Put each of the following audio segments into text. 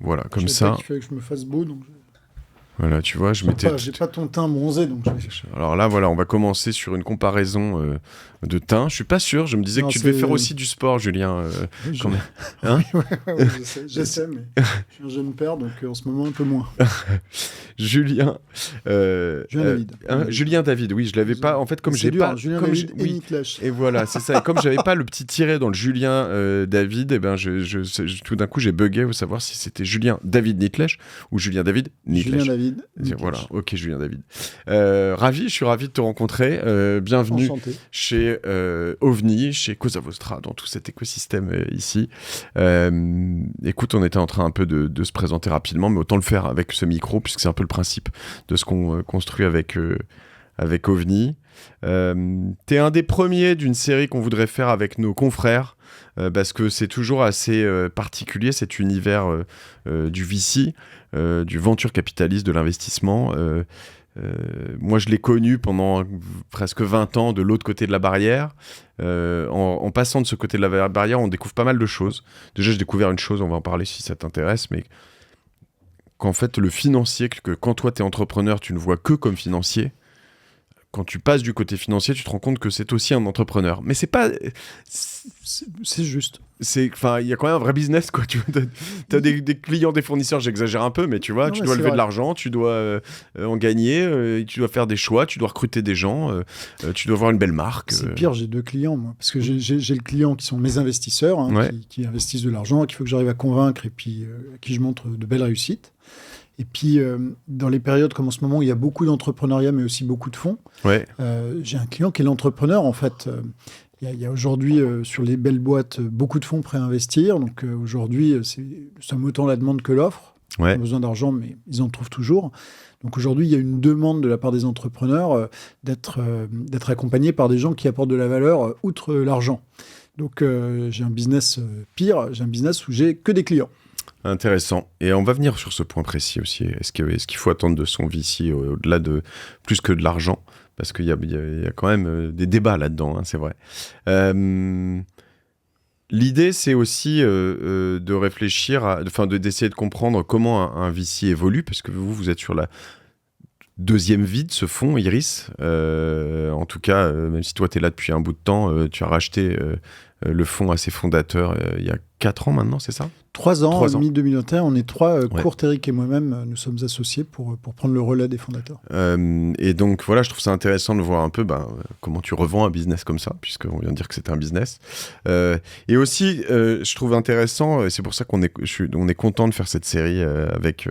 Voilà, comme Je savais pas ça. qu'il fallait que je me fasse beau, donc Voilà, tu vois, je m'étais... j'ai pas ton teint bronzé, donc Alors là, voilà, on va commencer sur une comparaison de teint. Je suis pas sûr, je me disais non, que tu devais c'est... faire aussi du sport, Julien, je- quand même. Oui, Hein? ouais, je sais, mais je suis un jeune père, donc en ce moment un peu moins. Julien... Julien David. Julien David, oui, je l'avais pas... En fait, comme C'est j'ai dur, pas... hein, Julien Comme David et oui, Nick Lach. et voilà, c'est ça. Et comme j'avais pas le petit tiret dans le Julien David, eh ben tout d'un coup j'ai bugué pour savoir si c'était Julien David Nitlech ou Julien David Nitlech. Julien David. Nick Voilà, Lach. ok Julien David. Je suis ravi de te rencontrer. Bienvenue Enchanté. chez OVNI, chez Cosa Vostra, dans tout cet écosystème ici. Écoute, on était en train un peu de se présenter rapidement, mais autant le faire avec ce micro, puisque c'est un peu le principe de ce qu'on construit avec OVNI. T'es un des premiers d'une série qu'on voudrait faire avec nos confrères, parce que c'est toujours assez particulier cet univers du VC, du venture capitaliste, de l'investissement. Moi, je l'ai connu pendant presque 20 ans de l'autre côté de la barrière. En passant de ce côté de la barrière, on découvre pas mal de choses. Déjà, j'ai découvert une chose, on va en parler si ça t'intéresse, mais qu'en fait, le financier, que quand toi, t'es entrepreneur, tu ne vois que comme financier. Quand tu passes du côté financier, tu te rends compte que c'est aussi un entrepreneur. Mais c'est pas... C'est juste. Enfin, il y a quand même un vrai business, quoi. Tu as des clients, des fournisseurs, j'exagère un peu, mais tu vois, Non, tu mais dois c'est lever de vrai. l'argent, tu dois en gagner, tu dois faire des choix, tu dois recruter des gens, tu dois avoir une belle marque. C'est pire, j'ai 2 clients, moi. Parce que j'ai le client qui sont mes investisseurs, hein, Ouais. qui investissent de l'argent, qu'il faut que j'arrive à convaincre et puis à qui je montre de belles réussites. Et puis, dans les périodes comme en ce moment, où il y a beaucoup d'entrepreneuriat, mais aussi beaucoup de fonds, Ouais. j'ai un client qui est l'entrepreneur, en fait. Il y a aujourd'hui, sur les belles boîtes, beaucoup de fonds prêts à investir. Donc aujourd'hui, nous sommes autant la demande que l'offre. Ouais. Ils ont besoin d'argent, mais ils en trouvent toujours. Donc aujourd'hui, il y a une demande de la part des entrepreneurs d'être accompagnés par des gens qui apportent de la valeur outre l'argent. Donc j'ai un business pire, j'ai un business où j'ai que des clients. Intéressant. Et on va venir sur ce point précis aussi. Est-ce qu'il faut attendre de son VC au-delà de plus que de l'argent? Parce qu'il y a quand même des débats là-dedans, hein, c'est vrai. L'idée, c'est aussi de réfléchir, d'essayer de comprendre comment un VC évolue, parce que vous êtes sur la deuxième vie de ce fonds, Iris. En tout cas, même si toi, tu es là depuis un bout de temps, tu as racheté le fonds à ses fondateurs il y a 4 ans maintenant, c'est ça? 3 ans, 3 ans. mi-2021, on est 3, Ouais. Kurt, Eric et moi-même, nous sommes associés pour prendre le relais des fondateurs. Et donc voilà, je trouve ça intéressant de voir un peu comment tu revends un business comme ça, puisqu'on vient de dire que c'était un business. Et aussi, je trouve intéressant, et c'est pour ça on est content de faire cette série avec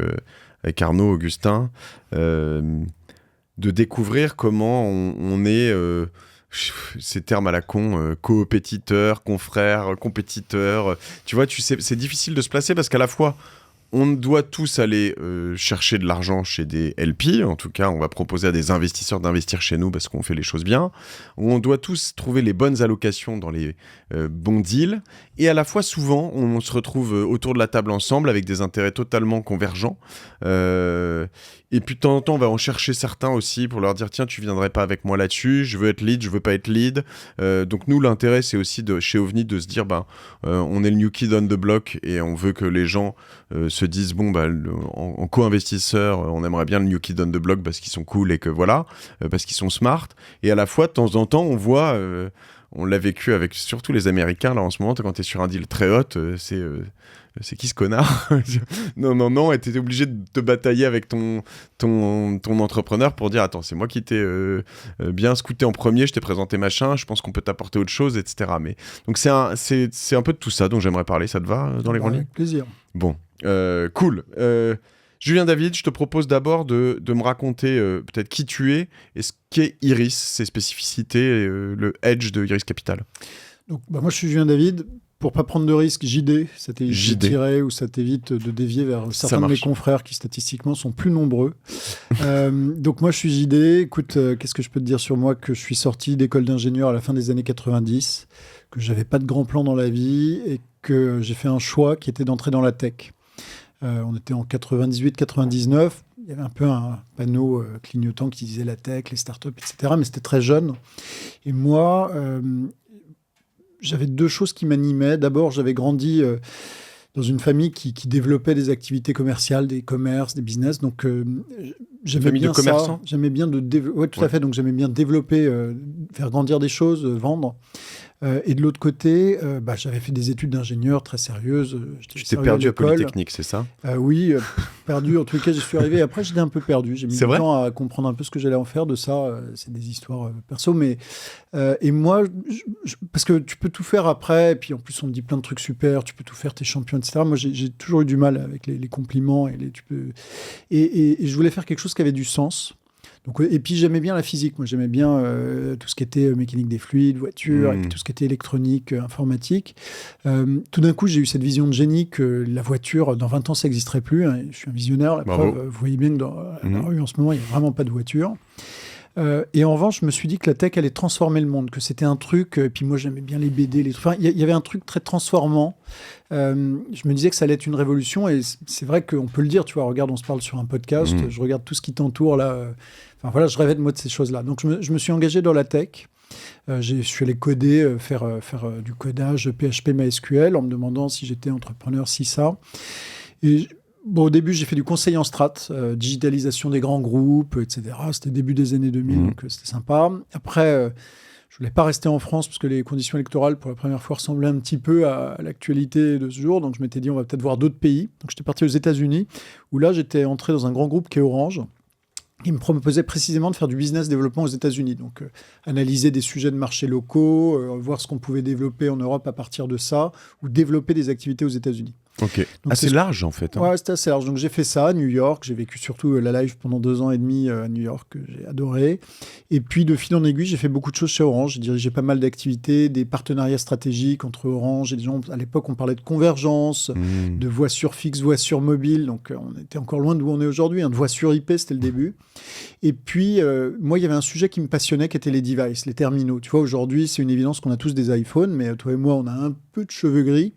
Arnaud, Augustin, de découvrir comment on est... ces termes à la con, coopétiteur, confrère, compétiteur. Tu vois, c'est difficile de se placer parce qu'à la fois, on doit tous aller chercher de l'argent chez des LP. En tout cas, on va proposer à des investisseurs d'investir chez nous parce qu'on fait les choses bien. On doit tous trouver les bonnes allocations dans les bons deals. Et à la fois, souvent, on se retrouve autour de la table ensemble avec des intérêts totalement convergents. Et puis de temps en temps, on va en chercher certains aussi pour leur dire « Tiens, tu viendrais pas avec moi là-dessus, je veux être lead, je veux pas être lead. » Donc nous, l'intérêt, c'est aussi chez OVNI de se dire on est le new kid on the block et on veut que les gens se disent « Bon, en co-investisseur, on aimerait bien le new kid on the block parce qu'ils sont cool et que voilà, parce qu'ils sont smart. » Et à la fois, de temps en temps, on voit... on l'a vécu avec surtout les Américains, là, en ce moment, quand tu es sur un deal très hot, c'est qui ce connard? Non, et t'es obligé de te batailler avec ton entrepreneur pour dire attends, c'est moi qui t'ai bien scouté en premier, je t'ai présenté machin, je pense qu'on peut t'apporter autre chose, etc. Mais donc c'est un peu de tout ça dont j'aimerais parler. Ça te va dans les grandes lignes? Avec plaisir. Bon, cool. Julien David, je te propose d'abord de me raconter peut-être qui tu es et ce qu'est Iris, ses spécificités, le edge de Iris Capital. Donc, moi, je suis Julien David. Pour pas prendre de risque, JD, ça t'évite JD. de tirer ou ça t'évite de dévier vers certains de mes marche. confrères qui statistiquement sont plus nombreux. Donc moi je suis JD, écoute, qu'est-ce que je peux te dire sur moi? Que je suis sorti d'école d'ingénieur à la fin des années 90, que j'avais pas de grand plan dans la vie et que j'ai fait un choix qui était d'entrer dans la tech. On était en 98-99, il y avait un peu un panneau clignotant qui disait la tech, les startups, etc. Mais c'était très jeune. Et moi... j'avais 2 choses qui m'animaient. D'abord, j'avais grandi dans une famille qui développait des activités commerciales, des commerces, des business. Donc, j'aimais bien ça. J'aimais bien ouais, tout à fait. Donc, j'aimais bien développer, faire grandir des choses, vendre. Et de l'autre côté, j'avais fait des études d'ingénieur très sérieuses. Tu t'es perdu à Polytechnique, c'est ça? Oui, perdu. En tout cas, j'y suis arrivé. Après, j'étais un peu perdu. J'ai mis du temps à comprendre un peu ce que j'allais en faire de ça. C'est des histoires perso. Mais, et moi, parce que tu peux tout faire après. Et puis, en plus, on me dit plein de trucs super. Tu peux tout faire, t'es champion, etc. Moi, j'ai toujours eu du mal avec les compliments. Et je voulais faire quelque chose qui avait du sens. Donc, et puis j'aimais bien la physique, moi j'aimais bien tout ce qui était mécanique des fluides, voiture, et puis tout ce qui était électronique, informatique. Tout d'un coup j'ai eu cette vision de génie que la voiture, dans 20 ans ça n'existerait plus, hein. Je suis un visionnaire, la preuve, vous voyez bien que dans la rue en ce moment il n'y a vraiment pas de voiture. Et en revanche, je me suis dit que la tech allait transformer le monde, que c'était un truc. Et puis moi, j'aimais bien les BD, les trucs. Enfin, il y avait un truc très transformant. Je me disais que ça allait être une révolution. Et c'est vrai qu'on peut le dire. Tu vois, regarde, on se parle sur un podcast. Je regarde tout ce qui t'entoure là. Enfin voilà, je rêvais de moi de ces choses-là. Donc je me suis engagé dans la tech. Je suis allé coder, faire du codage PHP MySQL en me demandant si j'étais entrepreneur, si ça. Et bon, au début, j'ai fait du conseil en strat, digitalisation des grands groupes, etc. C'était début des années 2000, donc c'était sympa. Après, je voulais pas rester en France parce que les conditions électorales, pour la première fois, ressemblaient un petit peu à l'actualité de ce jour. Donc, je m'étais dit, on va peut-être voir d'autres pays. Donc, j'étais parti aux États-Unis, où là, j'étais entré dans un grand groupe qui est Orange. Il me proposait précisément de faire du business développement aux États-Unis. Donc, analyser des sujets de marché locaux, voir ce qu'on pouvait développer en Europe à partir de ça, ou développer des activités aux États-Unis. Ok, donc assez large en fait. Ouais, c'était assez large. Donc j'ai fait ça à New York. J'ai vécu surtout la life pendant 2 ans et demi à New York, que j'ai adoré. Et puis de fil en aiguille, j'ai fait beaucoup de choses chez Orange. J'ai dirigé pas mal d'activités, des partenariats stratégiques entre Orange et des gens. À l'époque, on parlait de convergence, de voix sur fixe, voix sur mobile. Donc on était encore loin d'où on est aujourd'hui. De voix sur IP, c'était le début. Et puis moi, il y avait un sujet qui me passionnait, qui était les devices, les terminaux. Tu vois, aujourd'hui, c'est une évidence qu'on a tous des iPhones, mais toi et moi, on a un peu de cheveux gris.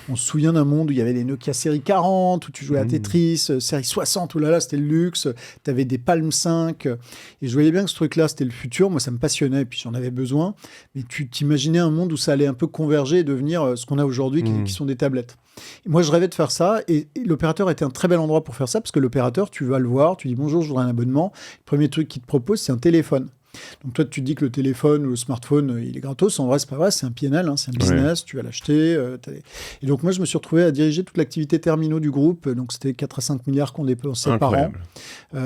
On se souvient d'un monde où il y avait des Nokia série 40, où tu jouais à Tetris, série 60, où là, c'était le luxe, tu avais des Palm 5, et je voyais bien que ce truc-là, c'était le futur. Moi, ça me passionnait, et puis j'en avais besoin. Mais tu t'imaginais un monde où ça allait un peu converger et devenir ce qu'on a aujourd'hui, qui sont des tablettes. Et moi, je rêvais de faire ça, et l'opérateur était un très bel endroit pour faire ça, parce que l'opérateur, tu vas le voir, tu dis bonjour, je voudrais un abonnement. Le premier truc qu'il te propose, c'est un téléphone. Donc toi, tu te dis que le téléphone ou le smartphone, il est gratos. En vrai, c'est pas vrai, c'est un PNL, hein, c'est un business, tu vas l'acheter. Et donc moi, je me suis retrouvé à diriger toute l'activité terminaux du groupe. Donc c'était 4 à 5 milliards qu'on dépensait par an.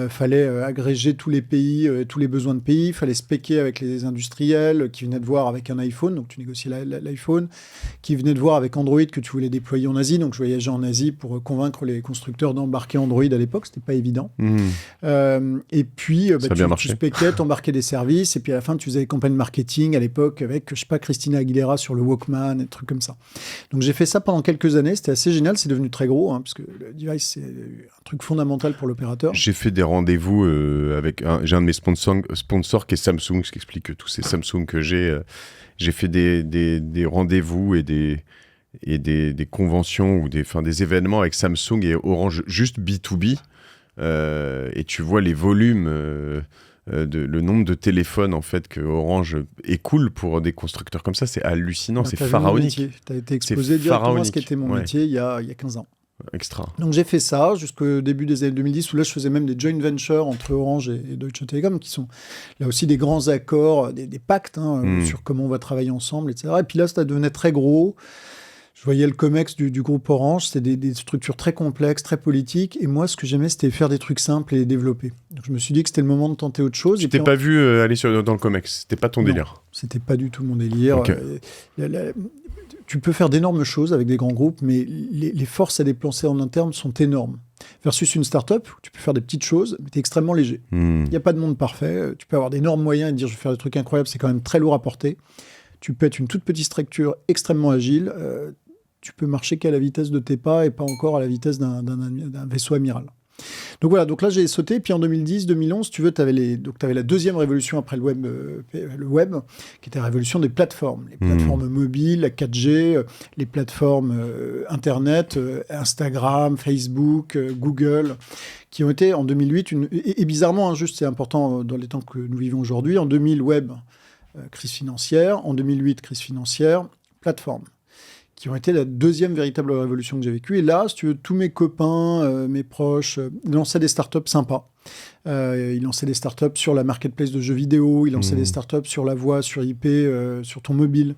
Fallait agréger tous les pays, tous les besoins de pays. Fallait spéquer avec les industriels qui venaient de voir avec un iPhone. Donc tu négociais l'iPhone. Qui venaient de voir avec Android que tu voulais déployer en Asie. Donc je voyageais en Asie pour convaincre les constructeurs d'embarquer Android à l'époque. C'était pas évident. Et puis tu spéquais, t'embarquais des services, et puis à la fin, tu faisais des campagnes marketing à l'époque avec, je sais pas, Christina Aguilera sur le Walkman, et des trucs comme ça. Donc j'ai fait ça pendant quelques années, c'était assez génial, c'est devenu très gros, hein, parce que le device, c'est un truc fondamental pour l'opérateur. J'ai fait des rendez-vous j'ai un de mes sponsors qui est Samsung, ce qui explique tous ces Samsung que j'ai. J'ai fait des rendez-vous et des conventions ou des événements avec Samsung et Orange, juste B2B, et tu vois les volumes... le nombre de téléphones en fait que Orange écoule pour des constructeurs comme ça, c'est hallucinant, c'est pharaonique. Tu as été exposé directement à ce qu'était mon métier il y a 15 ans. Extra. Donc j'ai fait ça jusqu'au début des années 2010, où là je faisais même des joint ventures entre Orange et Deutsche Telekom, qui sont là aussi des grands accords, des pactes sur comment on va travailler ensemble, etc. Et puis là ça devenait très gros. Je voyais le COMEX du groupe Orange, c'était des structures très complexes, très politiques. Et moi, ce que j'aimais, c'était faire des trucs simples et les développer. Donc je me suis dit que c'était le moment de tenter autre chose. Tu t'es pas vu aller dans le COMEX, c'était pas ton délire? C'était pas du tout mon délire. Okay. Tu peux faire d'énormes choses avec des grands groupes, mais les forces à déplacer en interne sont énormes. Versus une start-up, où tu peux faire des petites choses, mais tu es extrêmement léger. Il n'y a pas de monde parfait. Tu peux avoir d'énormes moyens et te dire je vais faire des trucs incroyables, c'est quand même très lourd à porter. Tu peux être une toute petite structure extrêmement agile. Tu peux marcher qu'à la vitesse de tes pas et pas encore à la vitesse d'un vaisseau amiral. Donc voilà, donc là j'ai sauté, puis en 2010-2011, tu veux, tu avais la deuxième révolution après le web, qui était la révolution des plateformes. Les plateformes mobiles, la 4G, les plateformes Internet, Instagram, Facebook, Google, qui ont été en 2008, et bizarrement, juste c'est important dans les temps que nous vivons aujourd'hui, en 2000, web, crise financière, en 2008, crise financière, plateforme. qui ont été la deuxième véritable révolution que j'ai vécue. Et là, si tu veux, tous mes copains, mes proches, lançaient des startups sympas. Ils lançaient des startups sur la marketplace de jeux vidéo, ils lançaient des startups sur la voix, sur IP, sur ton mobile.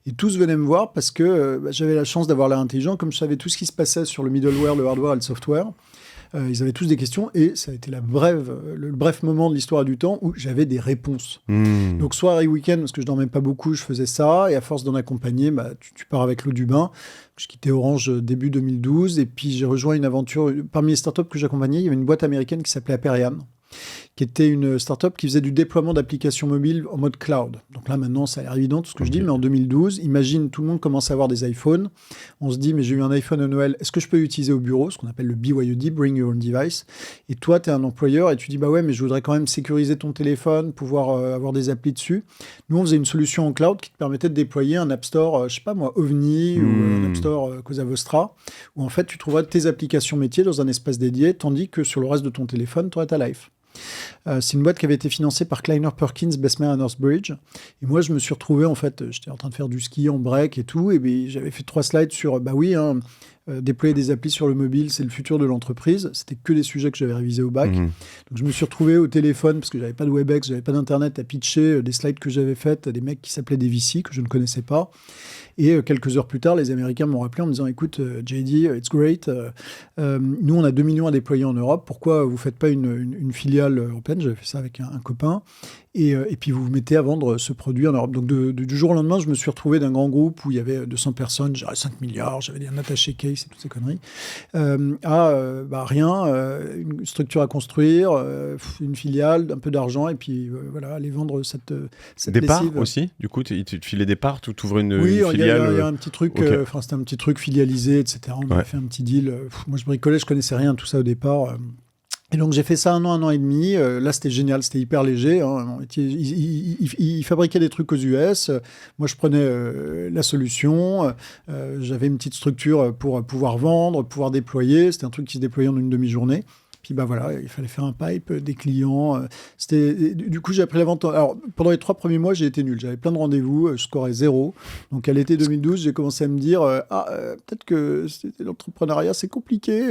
Et tous venaient me voir parce que j'avais la chance d'avoir l'air intelligent, comme je savais tout ce qui se passait sur le middleware, le hardware et le software. Ils avaient tous des questions et ça a été le bref moment de l'histoire du temps où j'avais des réponses. Donc soir et week-end, parce que je dormais pas beaucoup, je faisais ça et à force d'en accompagner, tu pars avec l'eau du bain. Je quittais Orange début 2012 et puis j'ai rejoint une aventure. Parmi les startups que j'accompagnais, il y avait une boîte américaine qui s'appelait Aperian, qui était une startup qui faisait du déploiement d'applications mobiles en mode cloud. Donc là, maintenant, ça a l'air évident tout ce que je dis, mais en 2012, imagine, tout le monde commence à avoir des iPhones. On se dit, mais j'ai eu un iPhone à Noël, est-ce que je peux l'utiliser au bureau, ce qu'on appelle le BYOD, Bring Your Own Device. Et toi, tu es un employeur et tu dis, bah ouais, mais je voudrais quand même sécuriser ton téléphone, pouvoir avoir des applis dessus. Nous, on faisait une solution en cloud qui te permettait de déployer un App Store, je sais pas moi, OVNI ou un App Store Cosa Vostra, où en fait, tu trouverais tes applications métiers dans un espace dédié, tandis que sur le reste de ton téléphone, tu aurais ta life. C'est une boîte qui avait été financée par Kleiner Perkins, Bessemer et Northbridge. Et moi, je me suis retrouvé, en fait, j'étais en train de faire du ski en break et tout, et bien, j'avais fait 3 slides sur, déployer des applis sur le mobile, c'est le futur de l'entreprise. C'était que des sujets que j'avais révisés au bac. Donc, je me suis retrouvé au téléphone, parce que j'avais pas de WebEx, j'avais pas d'Internet, à pitcher des slides que j'avais faites à des mecs qui s'appelaient des VC, que je ne connaissais pas. Et quelques heures plus tard, les Américains m'ont rappelé en me disant « Écoute, JD, it's great. Nous, on a 2 millions à déployer en Europe. Pourquoi vous ne faites pas une filiale européenne ?» J'avais fait ça avec un copain. Et puis, vous vous mettez à vendre ce produit en Europe. Donc, du jour au lendemain, je me suis retrouvé d'un grand groupe où il y avait 200 personnes, j'avais 5 milliards, j'avais un attaché case et toutes ces conneries, rien, une structure à construire, une filiale, un peu d'argent, et puis voilà, aller vendre cette des lessive. parts aussi, du coup, tu te filais des parts, tu ouvrais une filiale. Oui, il y a un petit truc, okay. C'était un petit truc filialisé, etc. On avait fait un petit deal. Moi, je bricolais, je connaissais rien, tout ça au départ. Et donc, j'ai fait ça 1 an et demi. Là, c'était génial, c'était hyper léger. Hein. Ils fabriquaient des trucs aux US. Moi, je prenais la solution. J'avais une petite structure pour pouvoir vendre, pouvoir déployer. C'était un truc qui se déployait en une demi-journée. Puis voilà, il fallait faire un pipe, des clients. Du coup, j'ai appris la vente. Alors, pendant les 3 premiers mois, j'ai été nul. J'avais plein de rendez-vous, je scorais 0. Donc, à l'été 2012, j'ai commencé à me dire peut-être que l'entrepreneuriat, c'est compliqué.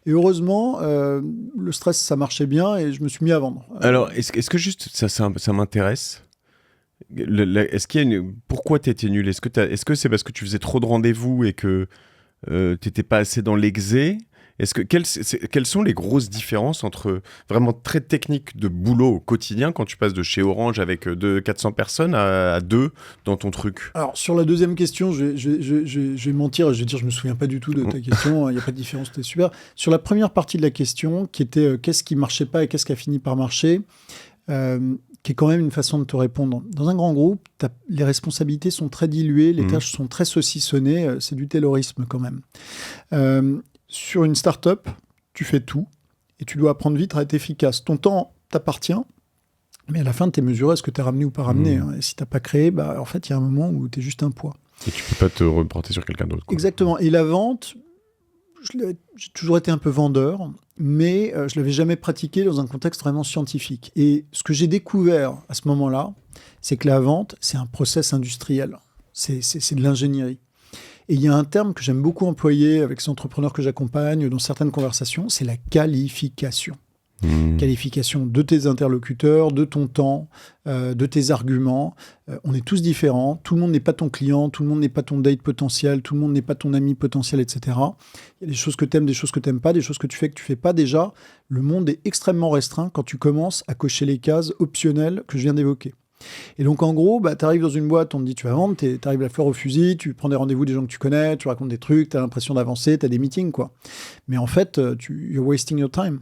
Et heureusement, le stress, ça marchait bien et je me suis mis à vendre. Alors, est-ce que juste, ça m'intéresse est-ce qu'il y a pourquoi tu étais nul ? Est-ce que c'est parce que tu faisais trop de rendez-vous et que tu n'étais pas assez dans l'exé ? Quelles sont les grosses différences entre vraiment très technique de boulot au quotidien quand tu passes de chez Orange avec 400 personnes à 2 dans ton truc ? Alors, sur la deuxième question, je vais mentir, je vais dire je me souviens pas du tout de ta question, il n'y a pas de différence, c'était super. Sur la première partie de la question, qui était qu'est-ce qui marchait pas et qu'est-ce qui a fini par marcher, qui est quand même une façon de te répondre. Dans un grand groupe, les responsabilités sont très diluées, les tâches sont très saucissonnées, c'est du taylorisme quand même. Sur une start-up, tu fais tout et tu dois apprendre vite à être efficace. Ton temps t'appartient, mais à la fin, tu es mesuré à ce que tu as ramené ou pas ramené. Hein. Et si tu n'as pas créé, en fait, il y a un moment où tu es juste un poids. Et tu peux pas te reporter sur quelqu'un d'autre. Exactement. Et la vente, j'ai toujours été un peu vendeur, mais je ne l'avais jamais pratiqué dans un contexte vraiment scientifique. Et ce que j'ai découvert à ce moment-là, c'est que la vente, c'est un process industriel. C'est de l'ingénierie. Et il y a un terme que j'aime beaucoup employer avec ces entrepreneurs que j'accompagne dans certaines conversations, c'est la qualification. Qualification de tes interlocuteurs, de ton temps, de tes arguments. On est tous différents. Tout le monde n'est pas ton client, tout le monde n'est pas ton date potentiel, tout le monde n'est pas ton ami potentiel, etc. Il y a des choses que tu aimes, des choses que tu n'aimes pas, des choses que tu fais pas. Déjà, le monde est extrêmement restreint quand tu commences à cocher les cases optionnelles que je viens d'évoquer. Et donc, en gros, tu arrives dans une boîte, on te dit tu vas vendre, tu arrives la fleur au fusil, tu prends des rendez-vous des gens que tu connais, tu racontes des trucs, tu as l'impression d'avancer, tu as des meetings, quoi. Mais en fait, you're wasting your time.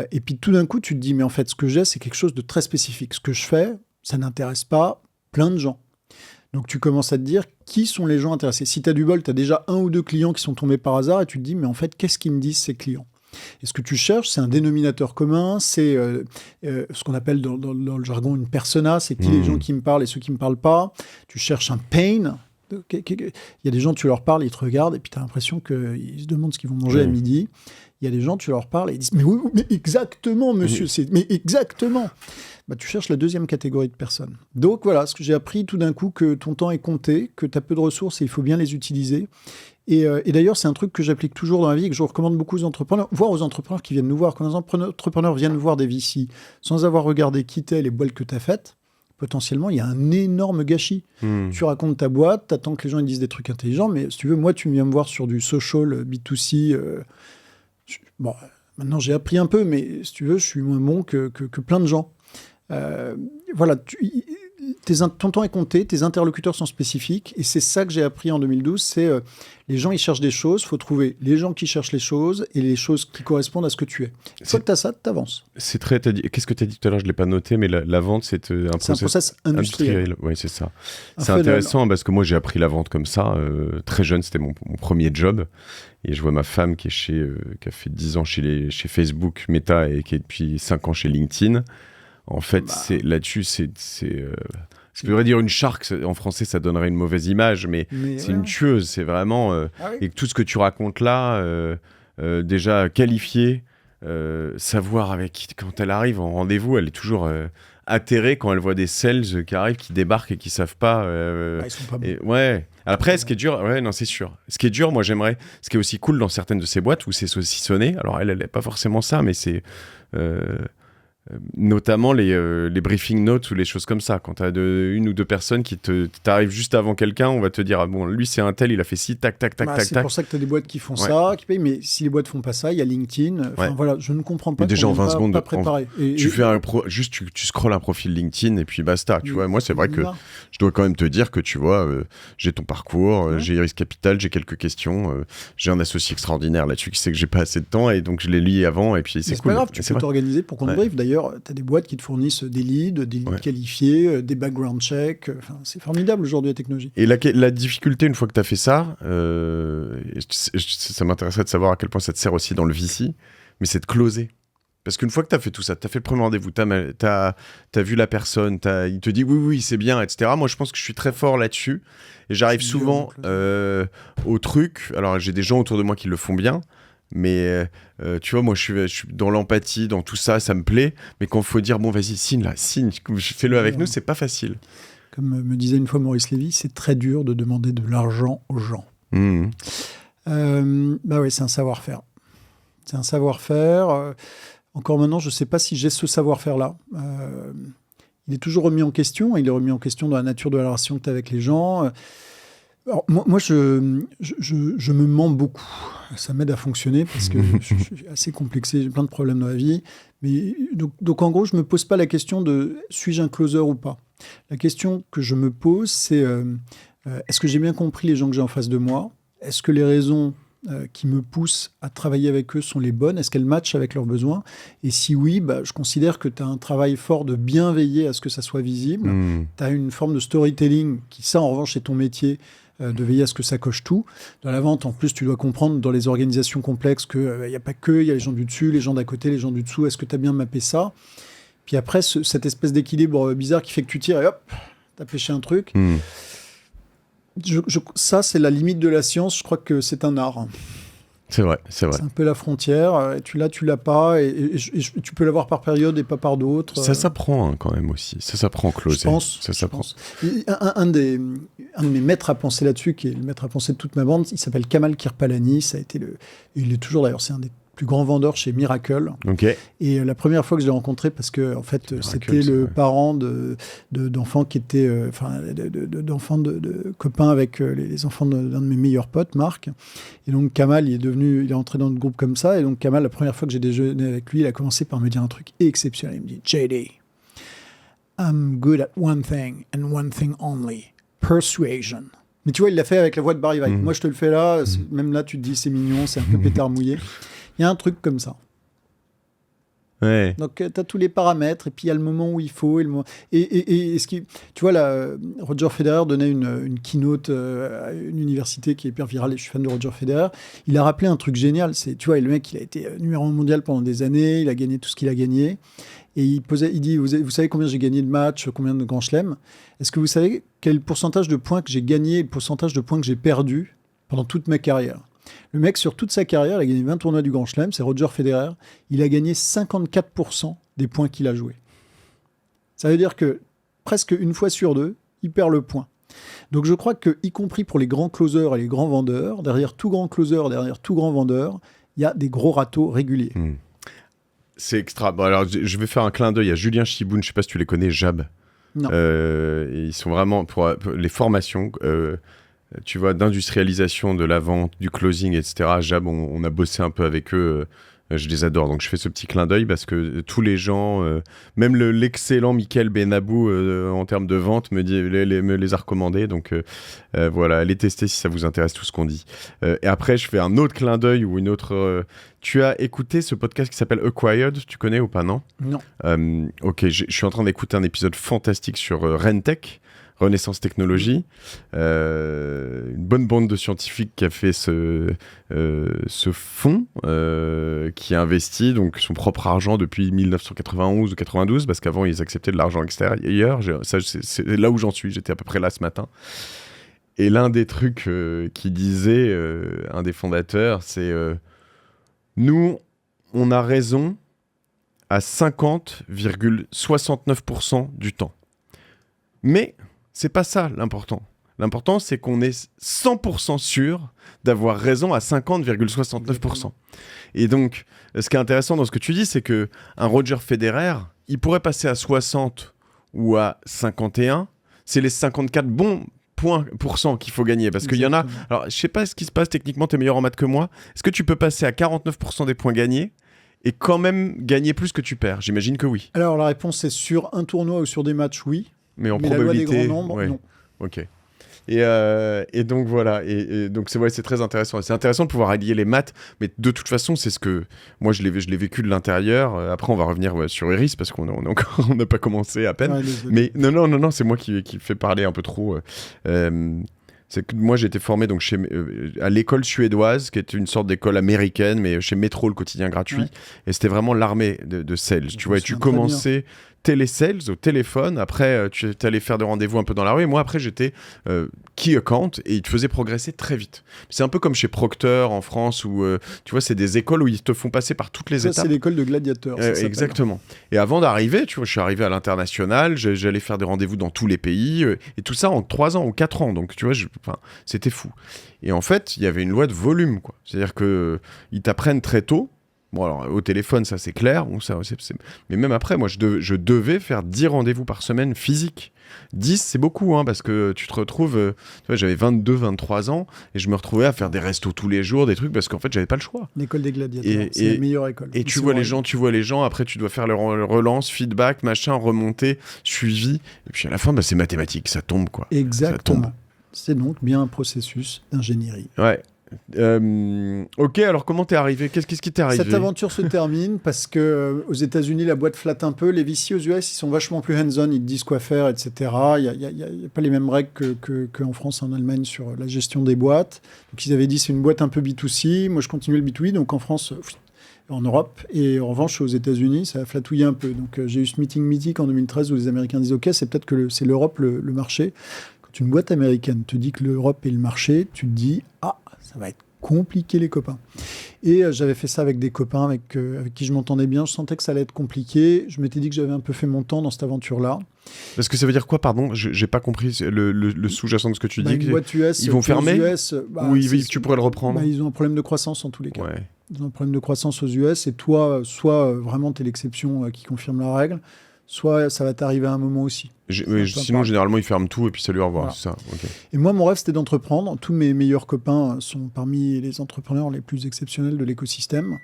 Et puis, tout d'un coup, tu te dis, mais en fait, ce que j'ai, c'est quelque chose de très spécifique. Ce que je fais, ça n'intéresse pas plein de gens. Donc, tu commences à te dire, qui sont les gens intéressés ? Si tu as du bol, tu as déjà 1 ou 2 clients qui sont tombés par hasard et tu te dis, mais en fait, qu'est-ce qu'ils me disent, ces clients ? Et ce que tu cherches, c'est un dénominateur commun, c'est ce qu'on appelle dans le jargon une persona, c'est qui les gens qui me parlent et ceux qui ne me parlent pas. Tu cherches un pain. Il y a des gens, tu leur parles, ils te regardent et puis tu as l'impression qu'ils se demandent ce qu'ils vont manger à midi. Il il y a des gens, tu leur parles et ils disent mais oui, mais exactement, monsieur, mais exactement. Bah, tu cherches la deuxième catégorie de personnes. Donc voilà, ce que j'ai appris tout d'un coup, que ton temps est compté, que tu as peu de ressources et il faut bien les utiliser. Et d'ailleurs, c'est un truc que j'applique toujours dans la vie et que je recommande beaucoup aux entrepreneurs, voire aux entrepreneurs qui viennent nous voir. Quand un entrepreneur vient nous voir des VC sans avoir regardé qui t'es, les boîtes que tu as faites, potentiellement, il y a un énorme gâchis. Tu racontes ta boîte, tu attends que les gens ils disent des trucs intelligents, mais si tu veux, moi, tu viens me voir sur du social, B2C. Bon, maintenant, j'ai appris un peu, mais si tu veux, je suis moins bon que plein de gens. Voilà, ton temps est compté, tes interlocuteurs sont spécifiques, et c'est ça que j'ai appris en 2012, c'est les gens ils cherchent des choses, il faut trouver les gens qui cherchent les choses et les choses qui correspondent à ce que tu es. Une fois que tu as ça, tu avances. C'est très... Qu'est-ce que tu as dit tout à l'heure? Je ne l'ai pas noté, mais la vente, c'est un process industriel. Oui, c'est ça. C'est intéressant parce que moi, j'ai appris la vente comme ça. Très jeune, c'était mon premier job. Et je vois ma femme qui a fait 10 ans chez Facebook, Meta, et qui est depuis 5 ans chez LinkedIn. En fait, là-dessus, je voudrais dire une shark, en français ça donnerait une mauvaise image, mais c'est une tueuse, c'est vraiment... Et tout ce que tu racontes là, déjà qualifié, savoir avec qui, quand elle arrive en rendez-vous, elle est toujours atterrée quand elle voit des sales qui arrivent, qui débarquent et qui savent pas... ils sont pas bons. Ouais. Après, ce qui est dur, non, c'est sûr. Ce qui est dur, moi j'aimerais, ce qui est aussi cool dans certaines de ces boîtes où c'est saucissonné, alors elle n'est pas forcément ça, mais c'est... notamment les briefing notes ou les choses comme ça. Quand tu as une ou deux personnes qui t'arrivent juste avant quelqu'un, on va te dire, ah bon, lui c'est un tel, il a fait ci, tac, tac, tac, tac, c'est pour ça que tu as des boîtes qui font ça, qui payent, mais si les boîtes font pas ça, il y a LinkedIn. Voilà, je ne comprends pas. Mais déjà en 20 secondes, pas préparé. Tu fais juste tu scrolles un profil LinkedIn et puis basta. Tu vois, moi c'est vrai que je dois quand même te dire que tu vois, j'ai ton parcours, j'ai Iris Capital, j'ai quelques questions, j'ai un associé extraordinaire là-dessus qui sait que j'ai pas assez de temps et donc je l'ai lu avant et puis c'est cool. C'est pas grave, tu peux t'organiser pour qu'on te briefe. D'ailleurs, tu as des boîtes qui te fournissent des leads qualifiés, des background checks. C'est formidable aujourd'hui la technologie. Et la difficulté, une fois que tu as fait ça, ça m'intéresserait de savoir à quel point ça te sert aussi dans le VC, mais c'est de closer. Parce qu'une fois que tu as fait tout ça, tu as fait le premier rendez-vous, tu as vu la personne, il te dit oui, c'est bien, etc. Moi, je pense que je suis très fort là-dessus. Et j'arrive souvent au truc. Alors, j'ai des gens autour de moi qui le font bien. Mais tu vois, moi je suis dans l'empathie, dans tout ça, ça me plaît. Mais quand il faut dire, bon, vas-y, signe, fais-le avec nous, c'est pas facile. Comme me disait une fois Maurice Lévy, c'est très dur de demander de l'argent aux gens. Bah oui, c'est un savoir-faire. C'est un savoir-faire. Encore maintenant, je ne sais pas si j'ai ce savoir-faire-là. Il est toujours remis en question. Il est remis en question dans la nature de la relation que tu as avec les gens. Alors, moi je me mens beaucoup. Ça m'aide à fonctionner parce que je suis assez complexé, j'ai plein de problèmes dans la vie. Mais, donc en gros, je ne me pose pas la question de suis-je un closer ou pas. La question que je me pose, c'est est-ce que j'ai bien compris les gens que j'ai en face de moi? Est-ce que les raisons qui me poussent à travailler avec eux sont les bonnes? Est-ce qu'elles matchent avec leurs besoins? Et si oui, je considère que tu as un travail fort de bien veiller à ce que ça soit visible. Tu as une forme de storytelling qui, ça en revanche, est ton métier, de veiller à ce que ça coche tout. Dans la vente, en plus, tu dois comprendre dans les organisations complexes qu'il n'y a pas que, il y a les gens du dessus, les gens d'à côté, les gens du dessous. Est-ce que tu as bien mappé ça? Puis après, cette espèce d'équilibre bizarre qui fait que tu tires et hop, tu as pêché un truc. Ça, c'est la limite de la science. Je crois que c'est un art. C'est vrai. C'est un peu la frontière. Tu l'as pas. Et tu peux l'avoir par période et pas par d'autres. Ça s'apprend quand même aussi. Ça s'apprend, closer. Je pense. Ça s'apprend. Un de mes maîtres à penser là-dessus, qui est le maître à penser de toute ma bande, il s'appelle Kamal Kirpalani. Il est toujours d'ailleurs, c'est un des plus grand vendeur chez Miracle. Okay. Et la première fois que je l'ai rencontré, parce que en fait, Miracle, c'était le parent d'enfants qui étaient, d'enfants de copains avec les enfants d'un de mes meilleurs potes, Marc. Et donc Kamal, il est entré dans le groupe comme ça. Et donc Kamal, la première fois que j'ai déjeuné avec lui, il a commencé par me dire un truc exceptionnel. Il me dit, JD, I'm good at one thing and one thing only, persuasion. Mais tu vois, il l'a fait avec la voix de Barry White. Moi, je te le fais là. Même là, tu te dis, c'est mignon, c'est un peu pétard mouillé. Il y a un truc comme ça. Ouais. Donc, tu as tous les paramètres, et puis il y a le moment où il faut. Et ce qui, tu vois, là, Roger Federer donnait une keynote à une université qui est hyper virale, et je suis fan de Roger Federer. Il a rappelé un truc génial. Tu vois, le mec, il a été numéro 1 mondial pendant des années, il a gagné tout ce qu'il a gagné. Et il dit, vous savez combien j'ai gagné de matchs, combien de grands chelems? Est-ce que vous savez quel est le pourcentage de points que j'ai gagné et le pourcentage de points que j'ai perdu pendant toute ma carrière? Le mec, sur toute sa carrière, il a gagné 20 tournois du Grand Chelem, c'est Roger Federer. Il a gagné 54% des points qu'il a joués. Ça veut dire que presque une fois sur deux, il perd le point. Donc je crois que, y compris pour les grands closers et les grands vendeurs, derrière tout grand closer, derrière tout grand vendeur, il y a des gros râteaux réguliers. C'est extra. Bon, alors, je vais faire un clin d'œil à Julien Chiboun, je ne sais pas si tu les connais, Jab. Non. Ils sont vraiment pour les formations, tu vois, d'industrialisation de la vente, du closing, etc. Jab, on a bossé un peu avec eux. Je les adore, donc je fais ce petit clin d'œil parce que tous les gens, même l'excellent Michael Benabou en termes de vente me les a recommandés. Donc voilà, allez tester si ça vous intéresse tout ce qu'on dit. Et après, je fais un autre clin d'œil ou une autre. Tu as écouté ce podcast qui s'appelle Acquired, tu connais ou pas, non ? Non. Ok, je suis en train d'écouter un épisode fantastique sur Rentech. Renaissance Technologies, une bonne bande de scientifiques qui a fait ce fonds, qui a investi donc son propre argent depuis 1991 ou 92, parce qu'avant ils acceptaient de l'argent extérieur. C'est là où j'en suis, j'étais à peu près là ce matin. Et l'un des trucs qu'il disait, un des fondateurs, c'est nous, on a raison à 50,69% du temps. Mais c'est pas ça l'important. L'important, c'est qu'on est 100% sûr d'avoir raison à 50,69%. Et donc, ce qui est intéressant dans ce que tu dis, c'est que un Roger Federer, il pourrait passer à 60 ou à 51. C'est les 54 bons points % qu'il faut gagner. Parce qu'il y en a... Alors, je sais pas ce qui se passe techniquement, tu es meilleur en maths que moi. Est-ce que tu peux passer à 49% des points gagnés et quand même gagner plus que tu perds ? J'imagine que oui. Alors, la réponse, c'est sur un tournoi ou sur des matchs, oui. Mais en la probabilité, loi des grands nombres, non. Ok. Et donc voilà. Et donc c'est très intéressant. C'est intéressant de pouvoir allier les maths, mais de toute façon, c'est ce que moi je l'ai vécu de l'intérieur. Après, on va revenir sur Iris parce qu'on n'a pas commencé à peine. Ouais, mais non, c'est moi qui fais parler un peu trop. C'est que moi j'ai été formé donc à l'école suédoise, qui est une sorte d'école américaine, mais chez Métro, le quotidien gratuit. Ouais. Et c'était vraiment l'armée de sales. Tu vois, tu commençais télésales au téléphone. Après, tu allais faire des rendez-vous un peu dans la rue. Et moi, après, j'étais key account et ils te faisaient progresser très vite. C'est un peu comme chez Procter en France où, tu vois, c'est des écoles où ils te font passer par toutes les étapes. C'est l'école de gladiateurs. Exactement. Et avant d'arriver, tu vois, je suis arrivé à l'international, j'allais faire des rendez-vous dans tous les pays et tout ça en 3 ans ou 4 ans. Donc, tu vois, c'était fou. Et en fait, il y avait une loi de volume, quoi. C'est-à-dire qu'ils t'apprennent très tôt. Bon, alors, au téléphone, ça, c'est clair. Bon, mais même après, moi, je devais faire 10 rendez-vous par semaine physiques. 10, c'est beaucoup, hein, parce que tu te retrouves... tu vois, j'avais 22, 23 ans, et je me retrouvais à faire des restos tous les jours, des trucs, parce qu'en fait, j'avais pas le choix. L'école des gladiateurs, c'est la meilleure école. Et tu vois les gens, après, tu dois faire le relance, feedback, machin, remontée, suivi. Et puis à la fin, c'est mathématique, ça tombe, quoi. Exactement. Ça tombe. C'est donc bien un processus d'ingénierie. Ouais. Ok, alors comment t'es arrivé ? Qu'est-ce qui t'est arrivé ? Cette aventure se termine parce que aux États-Unis, la boîte flatte un peu. Les VC aux US, ils sont vachement plus hands-on, ils te disent quoi faire, etc. Il y a pas les mêmes règles qu'en France et en Allemagne sur la gestion des boîtes. Donc ils avaient dit c'est une boîte un peu B2C. Moi, je continuais le B2B, donc en France, en Europe. Et en revanche, aux États-Unis, ça a flatouillé un peu. Donc j'ai eu ce meeting mythique en 2013 où les Américains disent ok, c'est peut-être que c'est l'Europe le marché. Quand une boîte américaine te dit que l'Europe est le marché, tu te dis ah, ça va être compliqué les copains. Et j'avais fait ça avec des copains avec qui je m'entendais bien. Je sentais que ça allait être compliqué. Je m'étais dit que j'avais un peu fait mon temps dans cette aventure-là. Parce que ça veut dire quoi, pardon ? J'ai pas compris le sous-jacent de ce que tu dis. Une boîte US, ils vont fermer US, oui, tu pourrais le reprendre. Ils ont un problème de croissance en tous les cas. Ouais. Ils ont un problème de croissance aux US et toi, soit vraiment tu es l'exception qui confirme la règle, soit ça va t'arriver à un moment aussi. Sinon, généralement, ils ferment tout et puis salut, au revoir. Voilà. C'est ça. Okay. Et moi, mon rêve, c'était d'entreprendre. Tous mes meilleurs copains sont parmi les entrepreneurs les plus exceptionnels de l'écosystème.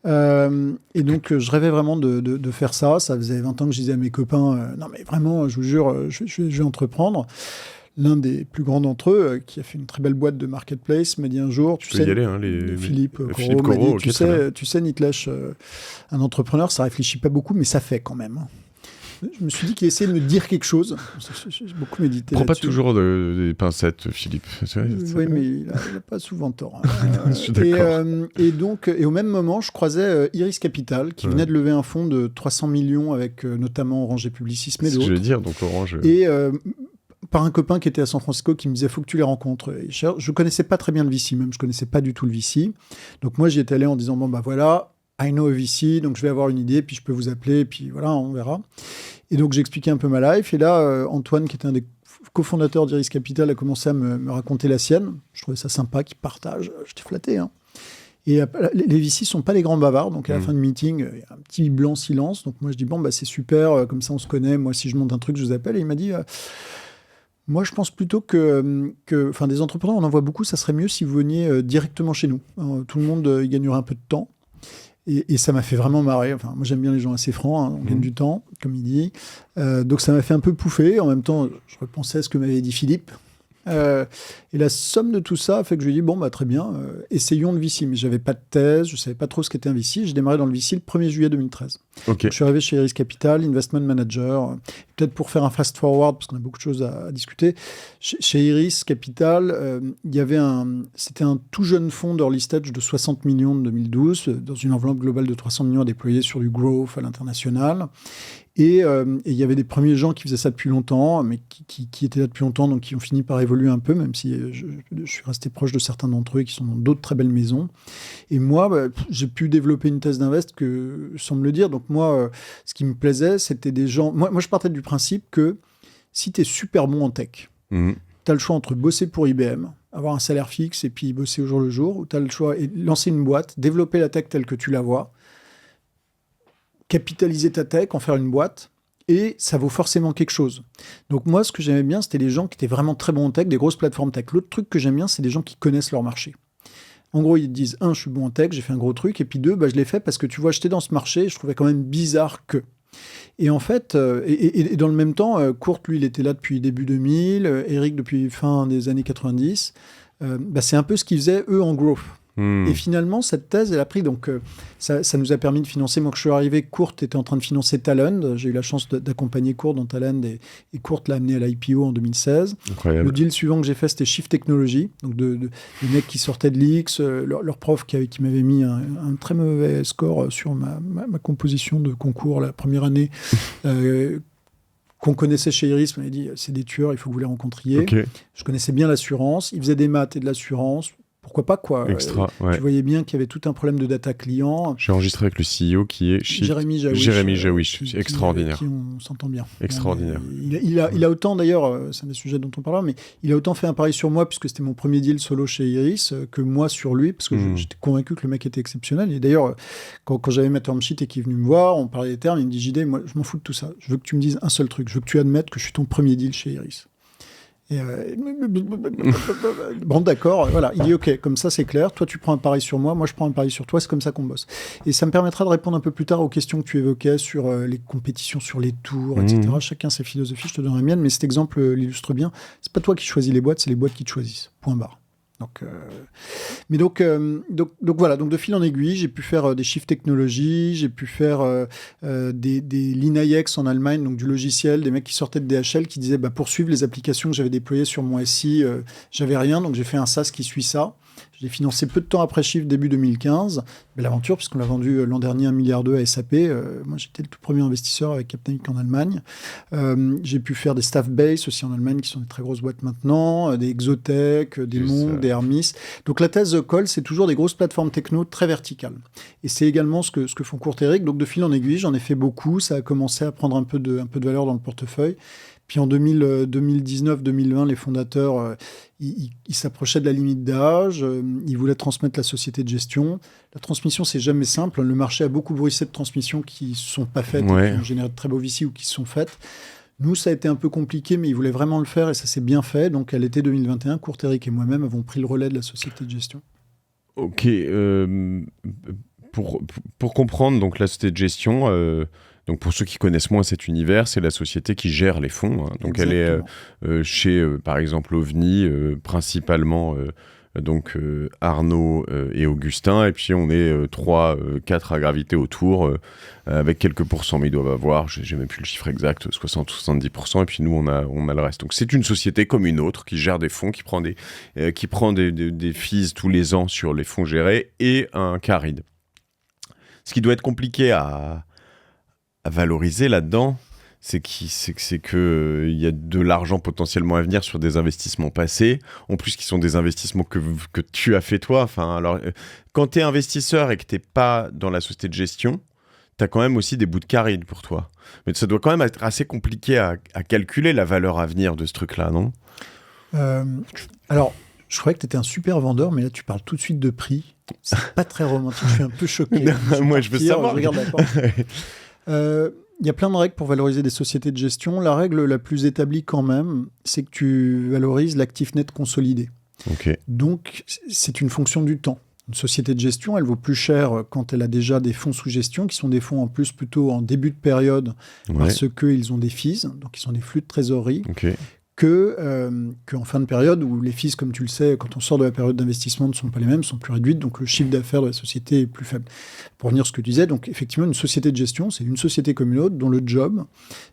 Et donc, je rêvais vraiment de faire ça. Ça faisait 20 ans que je disais à mes copains, non mais vraiment, je vous jure, je vais entreprendre. L'un des plus grands d'entre eux, qui a fait une très belle boîte de marketplace, m'a dit un jour, tu sais, y aller, hein, Philippe Corot, m'a dit, tu sais, Nitlèche, un entrepreneur, ça réfléchit pas beaucoup, mais ça fait quand même. Je me suis dit qu'il essayait de me dire quelque chose. J'ai beaucoup médité. Prends pas toujours des pincettes, Philippe. Oui, mais il n'a pas souvent tort. Je suis d'accord. Et au même moment, je croisais Iris Capital, qui venait de lever un fonds de 300 millions avec notamment Orange et Publicisme et d'autres. C'est ce que je vais dire, donc Orange. Et par un copain qui était à San Francisco qui me disait faut que tu les rencontres. Et je connaissais pas très bien le VC, même je connaissais pas du tout le VC. Donc moi j'y étais allé en disant bon bah voilà, I know a VC, donc je vais avoir une idée, puis je peux vous appeler, et puis voilà, on verra. Et donc j'ai expliqué un peu ma life. Et là Antoine, qui était un des cofondateurs d'Iris Capital, a commencé à me raconter la sienne. Je trouvais ça sympa qu'il partage. J'étais flatté. Hein. Et les VC sont pas des grands bavards, donc à la fin du meeting, il y a un petit blanc silence. Donc moi je dis bon bah c'est super, comme ça on se connaît. Moi si je monte un truc, je vous appelle. Et il m'a dit moi je pense plutôt que des entrepreneurs on en voit beaucoup. Ça serait mieux si vous veniez directement chez nous. Tout le monde y gagnerait un peu de temps. Et ça m'a fait vraiment marrer. Enfin, moi, j'aime bien les gens assez francs, hein, on gagne du temps, comme il dit. Donc, ça m'a fait un peu pouffer. En même temps, je repensais à ce que m'avait dit Philippe. Et la somme de tout ça a fait que je lui ai dit, bon, bah, très bien, essayons le VC. Mais je n'avais pas de thèse, je ne savais pas trop ce qu'était un VC. J'ai démarré dans le VC le 1er juillet 2013. Okay. Je suis arrivé chez Iris Capital, Investment Manager. Peut-être pour faire un fast-forward, parce qu'on a beaucoup de choses à discuter. Chez Iris Capital, c'était un tout jeune fonds d'early stage de 60 millions de 2012, dans une enveloppe globale de 300 millions à déployer sur du growth à l'international. Et il y avait des premiers gens qui faisaient ça depuis longtemps, mais qui étaient là depuis longtemps, donc qui ont fini par évoluer un peu, même si je suis resté proche de certains d'entre eux qui sont dans d'autres très belles maisons. Et moi, j'ai pu développer une thèse d'invest sans me le dire. Donc moi, ce qui me plaisait, c'était des gens... Moi, je partais du principe que si tu es super bon en tech, tu as le choix entre bosser pour IBM, avoir un salaire fixe et puis bosser au jour le jour, ou tu as le choix de lancer une boîte, développer la tech telle que tu la vois, capitaliser ta tech, en faire une boîte, et ça vaut forcément quelque chose. Donc moi, ce que j'aimais bien, c'était les gens qui étaient vraiment très bons en tech, des grosses plateformes tech. L'autre truc que j'aime bien, c'est des gens qui connaissent leur marché. En gros, ils te disent, 1, je suis bon en tech, j'ai fait un gros truc, et puis 2, je l'ai fait parce que tu vois, j'étais dans ce marché, et je trouvais quand même bizarre que... Et en fait, et dans le même temps, Kurt, lui, il était là depuis début 2000, Eric depuis fin des années 90. C'est un peu ce qu'ils faisaient, eux, en growth. Et finalement, cette thèse, elle a pris. Donc, ça nous a permis de financer. Moi, quand je suis arrivé, Kurt était en train de financer Talend. J'ai eu la chance d'accompagner Kurt dans Talend et Kurt l'a amené à l'IPO en 2016. Incroyable. Le deal suivant que j'ai fait, c'était Shift Technology. Donc, des mecs qui sortaient de l'X, leur prof qui m'avait mis un très mauvais score sur ma composition de concours la première année. Qu'on connaissait chez Iris, m'avait dit c'est des tueurs, il faut que vous les rencontriez. Okay. Je connaissais bien l'assurance. Ils faisaient des maths et de l'assurance. Pourquoi pas, quoi. Extra, ouais. Tu voyais bien qu'il y avait tout un problème de data client. J'ai enregistré avec le CEO qui est Jérémy Jawish, extraordinaire. Qui on s'entend bien. Extraordinaire. Il a autant, d'ailleurs, c'est un des sujets dont on parlera, mais il a autant fait un pari sur moi, puisque c'était mon premier deal solo chez Iris, que moi sur lui, parce que j'étais convaincu que le mec était exceptionnel. Et d'ailleurs, quand j'avais ma term sheet et qu'il est venu me voir, on parlait des termes, il me dit JD, moi, je m'en fous de tout ça. Je veux que tu me dises un seul truc. Je veux que tu admettes que je suis ton premier deal chez Iris. Bon, d'accord, voilà. Il dit ok, comme ça c'est clair. Toi tu prends un pari sur moi, moi je prends un pari sur toi. C'est comme ça qu'on bosse. Et ça me permettra de répondre un peu plus tard aux questions que tu évoquais sur les compétitions, sur les tours, etc. Chacun ses philosophies. Je te donnerai la mienne, mais cet exemple l'illustre bien. C'est pas toi qui choisis les boîtes, c'est les boîtes qui te choisissent. Point barre. Donc voilà, donc de fil en aiguille, j'ai pu faire des Shift Technology, j'ai pu faire des Linayex en Allemagne, donc du logiciel, des mecs qui sortaient de DHL qui disaient pour suivre les applications que j'avais déployées sur mon SI, j'avais rien, donc j'ai fait un SaaS qui suit ça. Je l'ai financé peu de temps après Shift, début 2015. Belle aventure, puisqu'on l'a vendu l'an dernier 1,2 milliard à SAP. Moi, j'étais le tout premier investisseur avec Capnamic en Allemagne. J'ai pu faire des Staffbase aussi en Allemagne, qui sont des très grosses boîtes maintenant, des Exotech, des Monk, des Hermis. Donc la thèse Call, c'est toujours des grosses plateformes techno très verticales. Et c'est également ce que font Kurt et Eric. Donc de fil en aiguille, j'en ai fait beaucoup. Ça a commencé à prendre un peu de valeur dans le portefeuille. Puis en 2019-2020, les fondateurs, ils s'approchaient de la limite d'âge, ils voulaient transmettre la société de gestion. La transmission, c'est jamais simple. Le marché a beaucoup bruissé de transmissions qui ne sont pas faites, qui ont généré de très beaux VC ou qui se sont faites. Nous, ça a été un peu compliqué, mais ils voulaient vraiment le faire et ça s'est bien fait. Donc à l'été 2021, Kurt, Eric et moi-même avons pris le relais de la société de gestion. Ok. Pour comprendre donc, la société de gestion... Donc pour ceux qui connaissent moins cet univers, c'est la société qui gère les fonds. Hein. Donc exactement. Elle est chez, par exemple, OVNI, principalement Arnaud et Augustin. Et puis on est 3-4 à graviter autour, avec quelques pourcents, mais ils doivent avoir, j'ai même plus le chiffre exact, 60 ou 70%. Et puis nous, on a le reste. Donc c'est une société comme une autre qui gère des fonds, qui prend des fees tous les ans sur les fonds gérés et un carry. Ce qui doit être compliqué à valoriser là-dedans, c'est que il y a de l'argent potentiellement à venir sur des investissements passés, en plus qui sont des investissements que tu as fait toi. Enfin, alors, quand tu es investisseur et que tu n'es pas dans la société de gestion, tu as quand même aussi des bouts de carry pour toi. Mais ça doit quand même être assez compliqué à calculer la valeur à venir de ce truc-là, non ? Alors, je croyais que tu étais un super vendeur, mais là, tu parles tout de suite de prix. C'est pas très romantique, je suis un peu choqué. Moi, je veux savoir. Je regarde la porte. Il y a plein de règles pour valoriser des sociétés de gestion. La règle la plus établie quand même, c'est que tu valorises l'actif net consolidé. Okay. Donc, c'est une fonction du temps. Une société de gestion, elle vaut plus cher quand elle a déjà des fonds sous gestion, qui sont des fonds en plus plutôt en début de période, parce qu'ils ont des fees, donc ils sont des flux de trésorerie, qu'en fin de période, où les fees, comme tu le sais, quand on sort de la période d'investissement, ne sont pas les mêmes, sont plus réduites, donc le chiffre d'affaires de la société est plus faible. Pour revenir à ce que tu disais, donc effectivement, une société de gestion, c'est une société comme une autre, dont le job,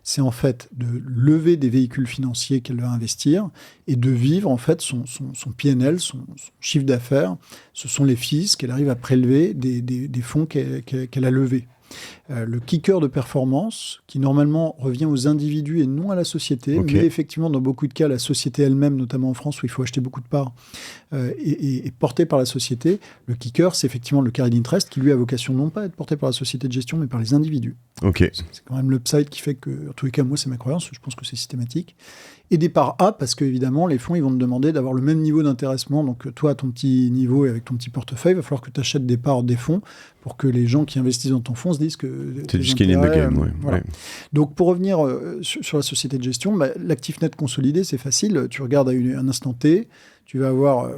c'est en fait de lever des véhicules financiers qu'elle va investir et de vivre en fait son PNL, son chiffre d'affaires. Ce sont les fees qu'elle arrive à prélever des fonds qu'elle a levés. Le kicker de performance, qui normalement revient aux individus et non à la société, mais effectivement, dans beaucoup de cas, la société elle-même, notamment en France, où il faut acheter beaucoup de parts, est portée par la société. Le kicker, c'est effectivement le carried interest, qui lui a vocation non pas à être porté par la société de gestion, mais par les individus. C'est quand même l'upside qui fait que, en tous les cas, moi, c'est ma croyance, je pense que c'est systématique. Et des parts A, parce qu'évidemment, les fonds, ils vont te demander d'avoir le même niveau d'intéressement. Donc, toi, à ton petit niveau et avec ton petit portefeuille, il va falloir que tu achètes des parts des fonds pour que les gens qui investissent dans ton fonds se disent que... C'est du skin in the game, voilà. Donc, pour revenir sur la société de gestion, l'actif net consolidé, c'est facile. Tu regardes à un instant T, tu vas avoir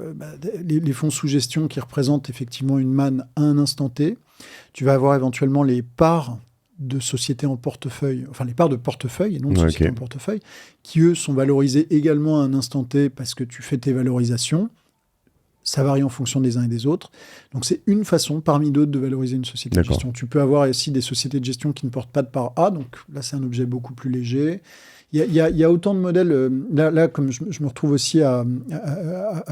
les fonds sous gestion qui représentent effectivement une manne à un instant T. Tu vas avoir éventuellement les parts de sociétés en portefeuille, enfin les parts de portefeuille et non de sociétés en portefeuille, qui eux sont valorisés également à un instant T parce que tu fais tes valorisations. Ça varie en fonction des uns et des autres. Donc c'est une façon parmi d'autres de valoriser une société de gestion. Tu peux avoir aussi des sociétés de gestion qui ne portent pas de part A, donc là c'est un objet beaucoup plus léger. Il y a autant de modèles. Là comme je me retrouve aussi à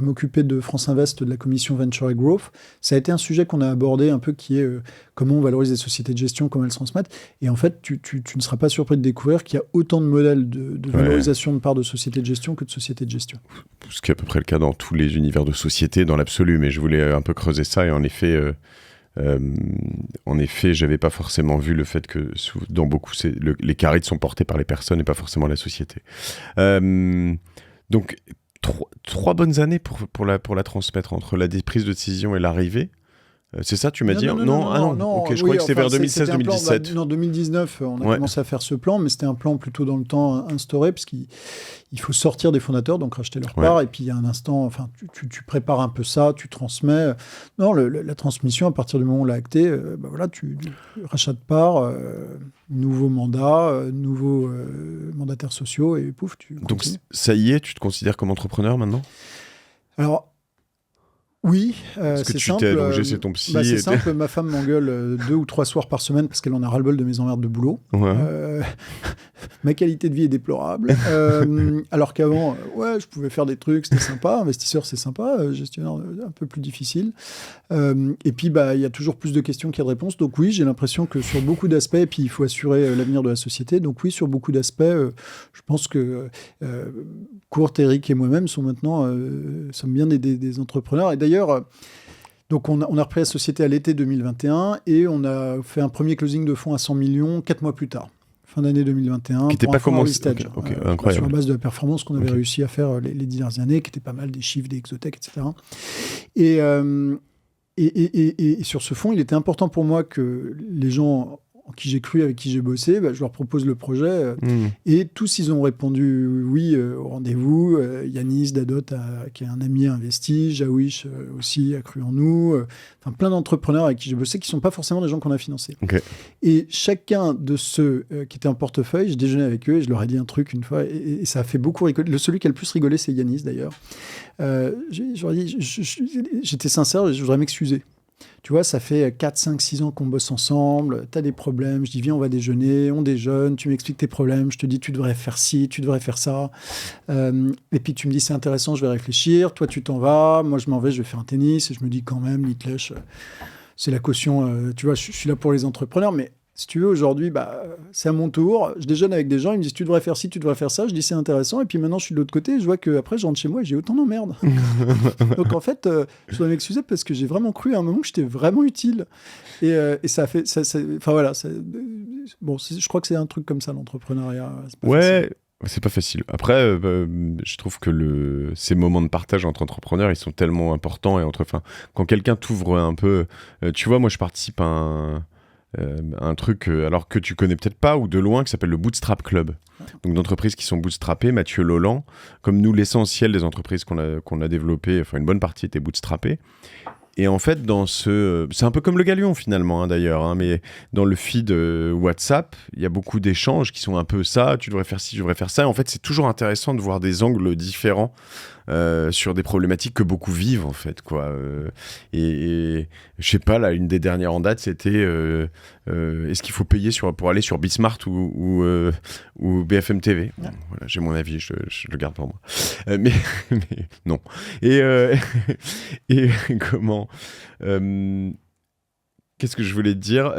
m'occuper de France Invest, de la commission Venture et Growth, ça a été un sujet qu'on a abordé un peu qui est comment on valorise les sociétés de gestion, comment elles se transmettent. Et en fait, tu ne seras pas surpris de découvrir qu'il y a autant de modèles de valorisation de parts de sociétés de gestion que de sociétés de gestion. Ce qui est à peu près le cas dans tous les univers de société, dans l'absolu. Mais je voulais un peu creuser ça et en effet, j'avais pas forcément vu le fait que dans beaucoup, les carrides sont portés par les personnes et pas forcément la société. Donc, trois bonnes années pour la transmettre entre la prise de décision et l'arrivée. C'est ça, tu m'as dit ? Non. Ok, je croyais que c'était vers 2016-2017. En 2019, on a commencé à faire ce plan, mais c'était un plan plutôt dans le temps instauré, parce qu'il faut sortir des fondateurs, donc racheter leur part, et puis il y a un instant, enfin, tu prépares un peu ça, tu transmets. Non, la transmission, à partir du moment où on l'a acté, tu rachats de part, nouveau mandat, nouveaux mandataires sociaux, et pouf, tu continues. Donc ça y est, tu te considères comme entrepreneur maintenant ? Alors, oui, c'est simple. Tu t'es allongé, c'est ton psy. C'est simple, ma femme m'engueule 2 ou 3 soirs par semaine parce qu'elle en a ras-le-bol de mes emmerdes de boulot. Ma qualité de vie est déplorable. Alors qu'avant, je pouvais faire des trucs, c'était sympa. Investisseur, c'est sympa. Gestionnaire, un peu plus difficile. Et puis, il y a toujours plus de questions qu'il y a de réponses. Donc oui, j'ai l'impression que sur beaucoup d'aspects, et puis il faut assurer l'avenir de la société. Donc oui, sur beaucoup d'aspects, je pense que Kurt, Eric et moi-même sommes bien des entrepreneurs. Et d'ailleurs, donc on a repris la société à l'été 2021 et on a fait un premier closing de fonds à 100 millions 4 mois plus tard. Fin d'année 2021. Qui n'était pas commencé. Incroyable. Sur la base de la performance qu'on avait réussi à faire les 10 dernières années, qui était pas mal des chiffres, des exotech, etc. Et sur ce fonds, il était important pour moi que les gens en qui j'ai cru, avec qui j'ai bossé, je leur propose le projet. Et tous, ils ont répondu oui au rendez-vous. Yanis Dadot, qui est un ami, a investi. Jawish aussi a cru en nous. Enfin, plein d'entrepreneurs avec qui j'ai bossé qui ne sont pas forcément des gens qu'on a financés. Et chacun de ceux qui étaient en portefeuille, je déjeunais avec eux et je leur ai dit un truc une fois. Et ça a fait beaucoup rigoler. Celui qui a le plus rigolé, c'est Yanis, d'ailleurs. J'étais sincère, je voudrais m'excuser. Tu vois, ça fait 4, 5, 6 ans qu'on bosse ensemble, tu as des problèmes, je dis viens on va déjeuner, on déjeune, tu m'expliques tes problèmes, je te dis tu devrais faire ci, tu devrais faire ça, et puis tu me dis c'est intéressant, je vais réfléchir, toi tu t'en vas, moi je m'en vais, je vais faire un tennis, et je me dis quand même, Nitlech, c'est la caution, tu vois, je suis là pour les entrepreneurs, mais Si tu veux, aujourd'hui, c'est à mon tour. Je déjeune avec des gens, ils me disent tu devrais faire ci, tu devrais faire ça. Je dis c'est intéressant. Et puis maintenant, je suis de l'autre côté. Je vois qu'après, je rentre chez moi et j'ai autant d'emmerdes. Donc en fait, je dois m'excuser parce que j'ai vraiment cru à un moment que j'étais vraiment utile. Et ça a fait. Enfin voilà. Je crois que c'est un truc comme ça, l'entrepreneuriat. C'est pas facile. C'est pas facile. Après, je trouve que ces moments de partage entre entrepreneurs, ils sont tellement importants. Quand quelqu'un t'ouvre un peu. Tu vois, moi, je participe à un truc alors que tu connais peut-être pas ou de loin qui s'appelle le Bootstrap Club, donc d'entreprises qui sont bootstrappées. Mathieu Lolland, comme nous, l'essentiel des entreprises qu'on a développées, enfin une bonne partie était bootstrappée. Et en fait, c'est un peu comme le Galion finalement, d'ailleurs, mais dans le feed WhatsApp, il y a beaucoup d'échanges qui sont un peu ça, tu devrais faire ci, tu devrais faire ça. Et en fait, c'est toujours intéressant de voir des angles différents sur des problématiques que beaucoup vivent, en fait, quoi. Et je sais pas, là, une des dernières en date, c'était est-ce qu'il faut payer pour aller sur Bismart ou BFM TV. Bon, voilà, j'ai mon avis, je le garde pour moi. Mais non. Et comment qu'est-ce que je voulais te dire,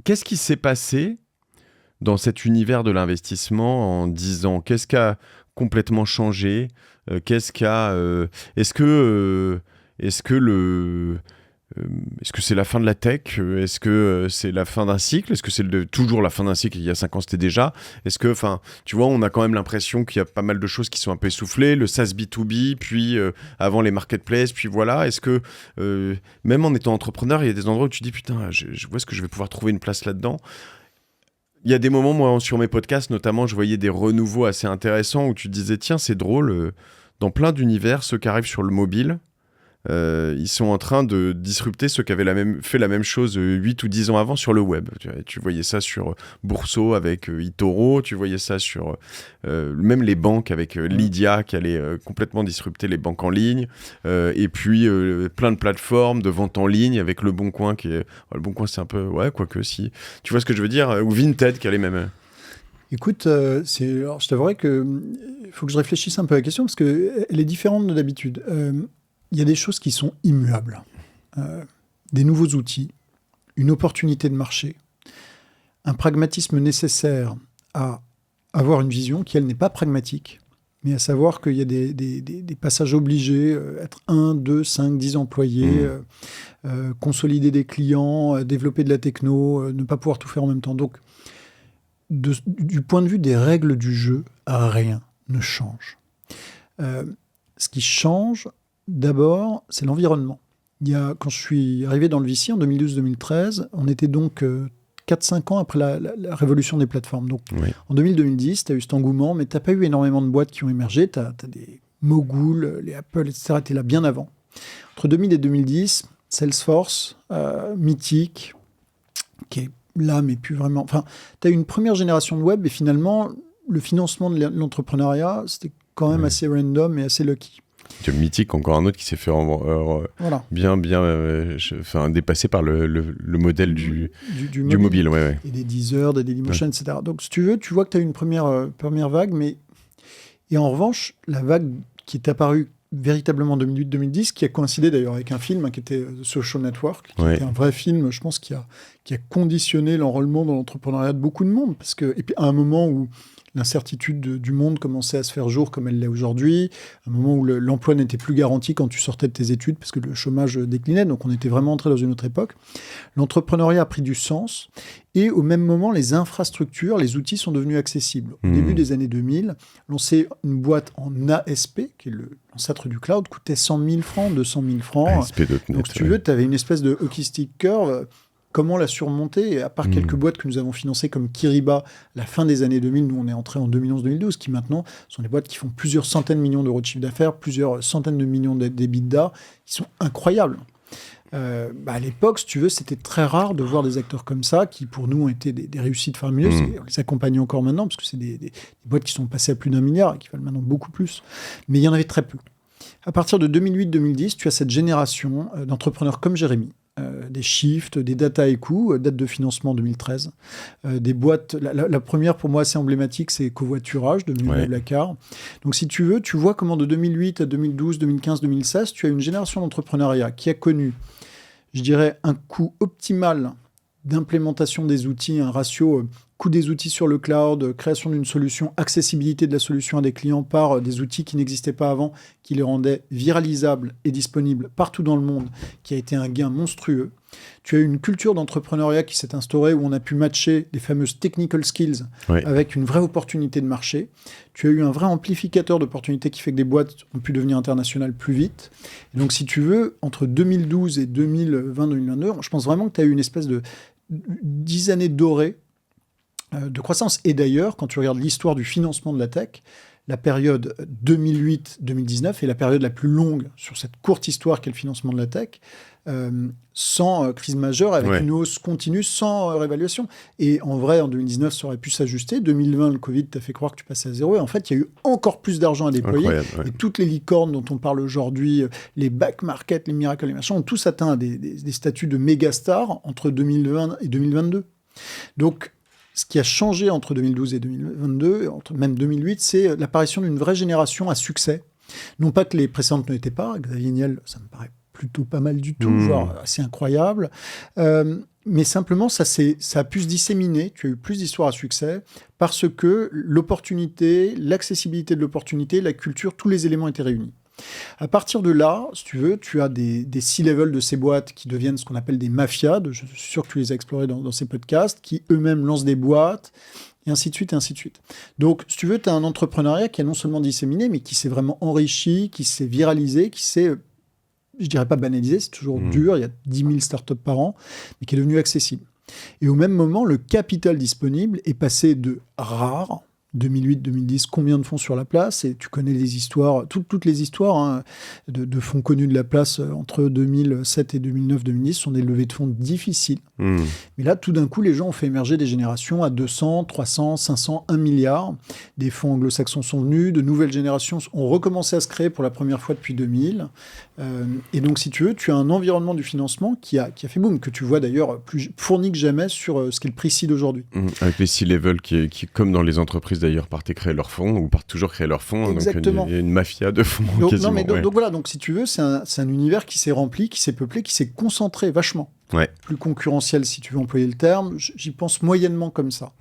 qu'est-ce qui s'est passé dans cet univers de l'investissement en 10 ans? Qu'est-ce qui a complètement changé? Est-ce que c'est la fin de la tech? Est-ce que c'est la fin d'un cycle? Est-ce que c'est toujours la fin d'un cycle? Il y a 5 ans, c'était déjà. Est-ce que, tu vois, on a quand même l'impression qu'il y a pas mal de choses qui sont un peu essoufflées. Le SaaS B2B, puis avant les marketplaces, puis voilà. Est-ce que, même en étant entrepreneur, il y a des endroits où tu dis, putain, où est-ce que je vais pouvoir trouver une place là-dedans? Il y a des moments, moi, sur mes podcasts, notamment, je voyais des renouveaux assez intéressants où tu te disais, tiens, c'est drôle, dans plein d'univers, ceux qui arrivent sur le mobile, ils sont en train de disrupter ceux qui avaient fait la même chose 8 ou 10 ans avant sur le web. Tu voyais ça sur Bourseau avec eToro, tu voyais ça sur même les banques avec Lydia qui allait complètement disrupter les banques en ligne, et puis plein de plateformes de vente en ligne avec Le Bon Coin qui est... Le Bon Coin, c'est un peu... Ouais, quoique si. Tu vois ce que je veux dire? Ou Vinted qui allait même... Écoute, alors, je t'avouerais qu'il faut que je réfléchisse un peu à la question parce qu'elle est différente de d'habitude. Il y a des choses qui sont immuables. Des nouveaux outils, une opportunité de marché, un pragmatisme nécessaire à avoir une vision qui, elle, n'est pas pragmatique, mais à savoir qu'il y a des passages obligés, être 1, 2, 5, 10 employés, consolider des clients, développer de la techno, ne pas pouvoir tout faire en même temps. Donc, du point de vue des règles du jeu, rien ne change. Ce qui change, d'abord, c'est l'environnement. Quand je suis arrivé dans le VC en 2012-2013, on était donc 4-5 ans après la révolution des plateformes. Donc, en 2010, tu as eu cet engouement, mais tu n'as pas eu énormément de boîtes qui ont émergé. Tu as des Mogul, les Apple, etc. Tu es là bien avant. Entre 2000 et 2010, Salesforce, Mythic, qui est là, mais plus vraiment... Enfin, tu as eu une première génération de web, et finalement, le financement de l'entrepreneuriat, c'était quand même assez random et assez lucky. Tu as Mythic, encore un autre qui s'est fait bien dépassé par le modèle du mobile. Ouais. Et des Deezer, des Dailymotion, etc. Donc, si tu veux, tu vois que tu as eu une première vague, et en revanche, la vague qui est apparue véritablement en 2008-2010, qui a coïncidé d'ailleurs avec un film qui était The Social Network, qui était un vrai film, je pense, qui a conditionné l'enrôlement dans l'entrepreneuriat de beaucoup de monde. Et puis à un moment où l'incertitude du monde commençait à se faire jour comme elle l'est aujourd'hui, un moment où l'emploi n'était plus garanti quand tu sortais de tes études parce que le chômage déclinait, donc on était vraiment entré dans une autre époque. L'entrepreneuriat a pris du sens et au même moment, les infrastructures, les outils sont devenus accessibles. Au début des années 2000, lancer une boîte en ASP, qui est l'ancêtre du cloud, coûtait 100 000 francs, 200 000 francs. ASP.NET, donc si tu veux, tu avais une espèce de hockey stick curve. Comment la surmonter? Et à part quelques boîtes que nous avons financées comme Kiriba à la fin des années 2000, nous on est entré en 2011-2012, qui maintenant sont des boîtes qui font plusieurs centaines de millions d'euros de chiffre d'affaires, plusieurs centaines de millions d'EBITDA, qui sont incroyables. À l'époque, si tu veux, c'était très rare de voir des acteurs comme ça, qui pour nous ont été des réussites faramineuses, et on les accompagne encore maintenant, parce que c'est des boîtes qui sont passées à plus d'1 milliard, et qui valent maintenant beaucoup plus. Mais il y en avait très peu. À partir de 2008-2010, tu as cette génération d'entrepreneurs comme Jérémy, des shifts, des data écoutes, date de financement 2013, des boîtes. La première pour moi assez emblématique, c'est Covoiturage de Blablacar. Donc si tu veux, tu vois comment de 2008 à 2012, 2015, 2016, tu as une génération d'entrepreneuriat qui a connu, je dirais, un coût optimal d'implémentation des outils, un ratio coût des outils sur le cloud, création d'une solution, accessibilité de la solution à des clients par des outils qui n'existaient pas avant, qui les rendaient viralisables et disponibles partout dans le monde, qui a été un gain monstrueux. Tu as eu une culture d'entrepreneuriat qui s'est instaurée où on a pu matcher les fameuses technical skills avec une vraie opportunité de marché. Tu as eu un vrai amplificateur d'opportunités qui fait que des boîtes ont pu devenir internationales plus vite. Et donc, si tu veux, entre 2012 et 2020-2022, je pense vraiment que tu as eu une espèce de 10 années dorées de croissance. Et d'ailleurs, quand tu regardes l'histoire du financement de la tech, la période 2008-2019 est la période la plus longue sur cette courte histoire qu'est le financement de la tech, sans crise majeure, avec une hausse continue, sans réévaluation. Et en vrai, en 2019, ça aurait pu s'ajuster. 2020, le Covid t'a fait croire que tu passais à zéro. Et en fait, il y a eu encore plus d'argent à déployer. Et toutes les licornes dont on parle aujourd'hui, les back market, les miracles, les machins, ont tous atteint des statuts de méga stars entre 2020 et 2022. Donc, ce qui a changé entre 2012 et 2022, même 2008, c'est l'apparition d'une vraie génération à succès. Non pas que les précédentes ne l'étaient pas. Xavier Niel, ça me paraît plutôt pas mal du tout, voire assez incroyable. Mais simplement, ça a pu se disséminer. Tu as eu plus d'histoires à succès parce que l'opportunité, l'accessibilité de l'opportunité, la culture, tous les éléments étaient réunis. À partir de là, si tu veux, tu as des C-level de ces boîtes qui deviennent ce qu'on appelle des mafias. Je suis sûr que tu les as explorés dans ces podcasts, qui eux-mêmes lancent des boîtes, et ainsi de suite, et ainsi de suite. Donc, si tu veux, tu as un entrepreneuriat qui est non seulement disséminé, mais qui s'est vraiment enrichi, qui s'est viralisé, qui s'est, je dirais pas banalisé, c'est toujours dur, il y a 10 000 startups par an, mais qui est devenu accessible. Et au même moment, le capital disponible est passé de rare, 2008-2010, combien de fonds sur la place? Et tu connais les histoires, toutes les histoires de fonds connus de la place entre 2007 et 2009-2010 sont des levées de fonds difficiles. Mais là, tout d'un coup, les gens ont fait émerger des générations à 200, 300, 500, 1 milliard. Des fonds anglo-saxons sont venus, de nouvelles générations ont recommencé à se créer pour la première fois depuis 2000. Et donc, si tu veux, tu as un environnement du financement qui a fait boom, que tu vois d'ailleurs plus fourni que jamais sur ce qu'est le pre-seed d'aujourd'hui. Avec les C-level qui, comme dans les entreprises d'ailleurs, partent créer leurs fonds, ou partent toujours créer leurs fonds. Exactement. Donc il y a une mafia de fonds donc, quasiment. Donc voilà, donc si tu veux, c'est un univers qui s'est rempli, qui s'est peuplé, qui s'est concentré vachement. Plus concurrentiel, si tu veux employer le terme. J'y pense moyennement comme ça.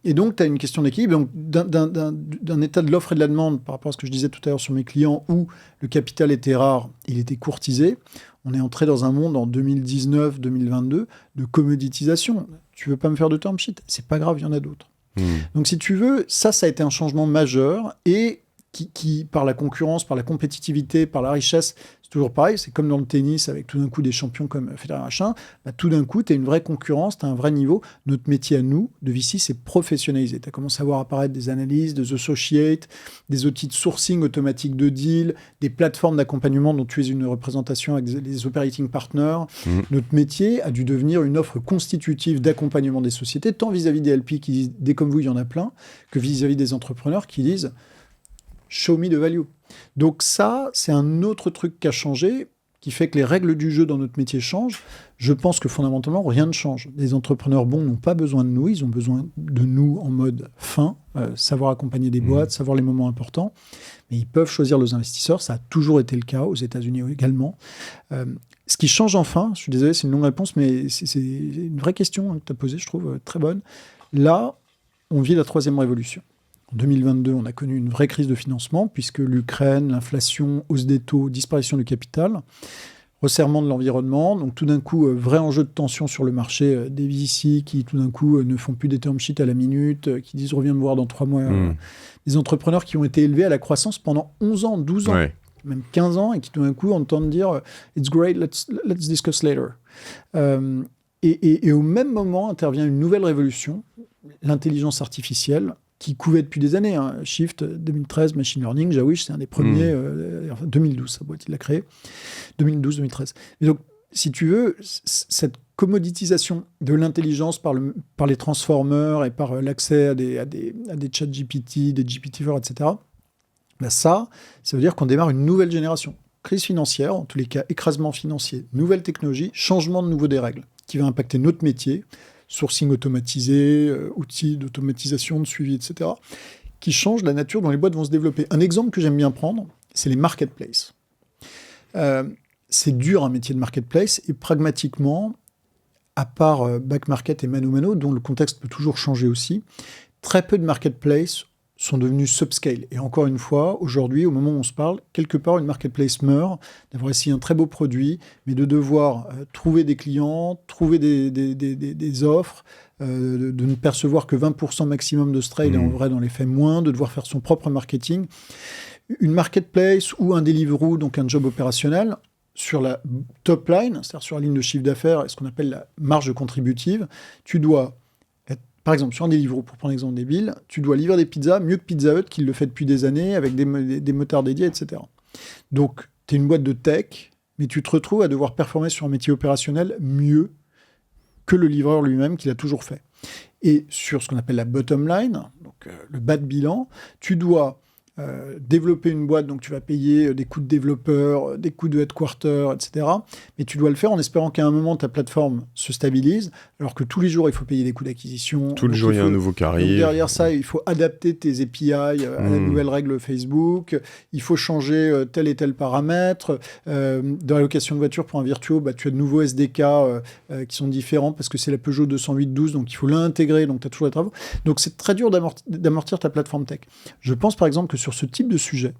Et donc, tu as une question d'équilibre. Donc, d'un état de l'offre et de la demande, par rapport à ce que je disais tout à l'heure sur mes clients, où le capital était rare, il était courtisé. On est entré dans un monde en 2019-2022 de commoditisation. Tu veux pas me faire de term sheet? C'est pas grave, il y en a d'autres. Donc, si tu veux, ça a été un changement majeur et qui, par la concurrence, par la compétitivité, par la richesse, c'est toujours pareil. C'est comme dans le tennis, avec tout d'un coup des champions comme Federer, machin. Tout d'un coup, tu as une vraie concurrence, tu as un vrai niveau. Notre métier à nous, de VC, c'est professionnalisé. Tu as commencé à voir apparaître des analyses, des associates, des outils de sourcing automatique de deal, des plateformes d'accompagnement dont tu es une représentation avec les operating partners. Notre métier a dû devenir une offre constitutive d'accompagnement des sociétés, tant vis-à-vis des LP qui disent, des comme vous, il y en a plein, que vis-à-vis des entrepreneurs qui disent show me the value. Donc ça, c'est un autre truc qui a changé, qui fait que les règles du jeu dans notre métier changent. Je pense que fondamentalement, rien ne change. Les entrepreneurs bons n'ont pas besoin de nous, ils ont besoin de nous en mode fin, savoir accompagner des boîtes, savoir les moments importants, mais ils peuvent choisir leurs investisseurs. Ça a toujours été le cas aux États-Unis également. Ce qui change enfin, je suis désolé, c'est une longue réponse, mais c'est une vraie question que tu as posée, je trouve très bonne. Là, on vit la troisième révolution. En 2022, on a connu une vraie crise de financement, puisque l'Ukraine, l'inflation, hausse des taux, disparition du capital, resserrement de l'environnement. Donc tout d'un coup, vrai enjeu de tension sur le marché des VC qui tout d'un coup ne font plus des term sheets à la minute, qui disent « reviens me voir dans 3 mois ». Des entrepreneurs qui ont été élevés à la croissance pendant 11 ans, 12 ans, même 15 ans, et qui tout d'un coup entendent dire « it's great, let's discuss later ». Et au même moment intervient une nouvelle révolution, l'intelligence artificielle, qui couvait depuis des années. Shift, 2013, Machine Learning, Jawish, c'est un des premiers, 2012, sa boîte, il l'a créé, 2012-2013. Et donc, si tu veux, cette commoditisation de l'intelligence par les transformers et par l'accès à des chat GPT, des GPT-4, etc., ça veut dire qu'on démarre une nouvelle génération. Crise financière, en tous les cas, écrasement financier, nouvelle technologie, changement de nouveau des règles, qui va impacter notre métier, sourcing automatisé, outils d'automatisation, de suivi, etc., qui changent la nature dont les boîtes vont se développer. Un exemple que j'aime bien prendre, c'est les marketplaces. C'est dur un métier de marketplace, et pragmatiquement, à part Back Market et Mano Mano, dont le contexte peut toujours changer aussi, très peu de marketplaces sont devenus subscale. Et encore une fois, aujourd'hui, au moment où on se parle, quelque part, une marketplace meurt d'avoir essayé un très beau produit, mais de devoir trouver des clients, trouver des offres, de ne percevoir que 20% maximum de trade, et en vrai, dans les faits, moins, de devoir faire son propre marketing. Une marketplace ou un Deliveroo, donc un job opérationnel, sur la top line, c'est-à-dire sur la ligne de chiffre d'affaires, ce qu'on appelle la marge contributive, tu dois par exemple, sur un Deliveroo, pour prendre l'exemple débile, tu dois livrer des pizzas mieux que Pizza Hut, qui le fait depuis des années, avec des moteurs dédiés, etc. Donc, tu es une boîte de tech, mais tu te retrouves à devoir performer sur un métier opérationnel mieux que le livreur lui-même, qui l'a toujours fait. Et sur ce qu'on appelle la bottom line, donc le bas de bilan, tu dois développer une boîte, donc tu vas payer des coûts de développeur, des coûts de headquarter, etc. Mais tu dois le faire en espérant qu'à un moment, ta plateforme se stabilise, alors que tous les jours, il faut payer des coûts d'acquisition. Tout le jour, il y a un nouveau qui arrive. Derrière ça, il faut adapter tes API à la nouvelle règle Facebook. Il faut changer tel et tel paramètre. Dans la location de voiture pour un Virtuo, tu as de nouveaux SDK qui sont différents parce que c'est la Peugeot 208/12, donc il faut l'intégrer, donc tu as toujours des travaux. Donc c'est très dur d'amortir ta plateforme tech. Je pense par exemple que sur ce type de sujet,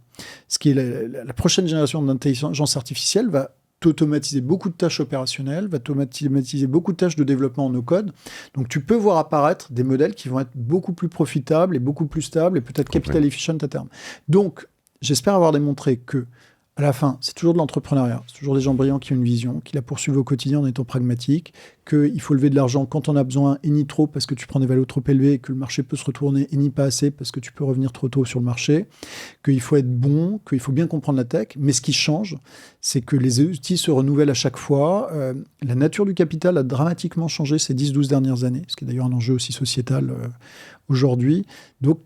ce qui est la prochaine génération d'intelligence artificielle va automatiser beaucoup de tâches opérationnelles, va automatiser beaucoup de tâches de développement en no-code. Donc tu peux voir apparaître des modèles qui vont être beaucoup plus profitables et beaucoup plus stables et peut-être capital efficient à terme. Donc j'espère avoir démontré que à la fin, c'est toujours de l'entrepreneuriat, c'est toujours des gens brillants qui ont une vision, qui la poursuivent au quotidien en étant pragmatiques, qu'il faut lever de l'argent quand on a besoin et ni trop parce que tu prends des valeurs trop élevées, que le marché peut se retourner et ni pas assez parce que tu peux revenir trop tôt sur le marché, qu'il faut être bon, qu'il faut bien comprendre la tech. Mais ce qui change, c'est que les outils se renouvellent à chaque fois. La nature du capital a dramatiquement changé ces 10-12 dernières années, ce qui est d'ailleurs un enjeu aussi sociétal aujourd'hui. Donc,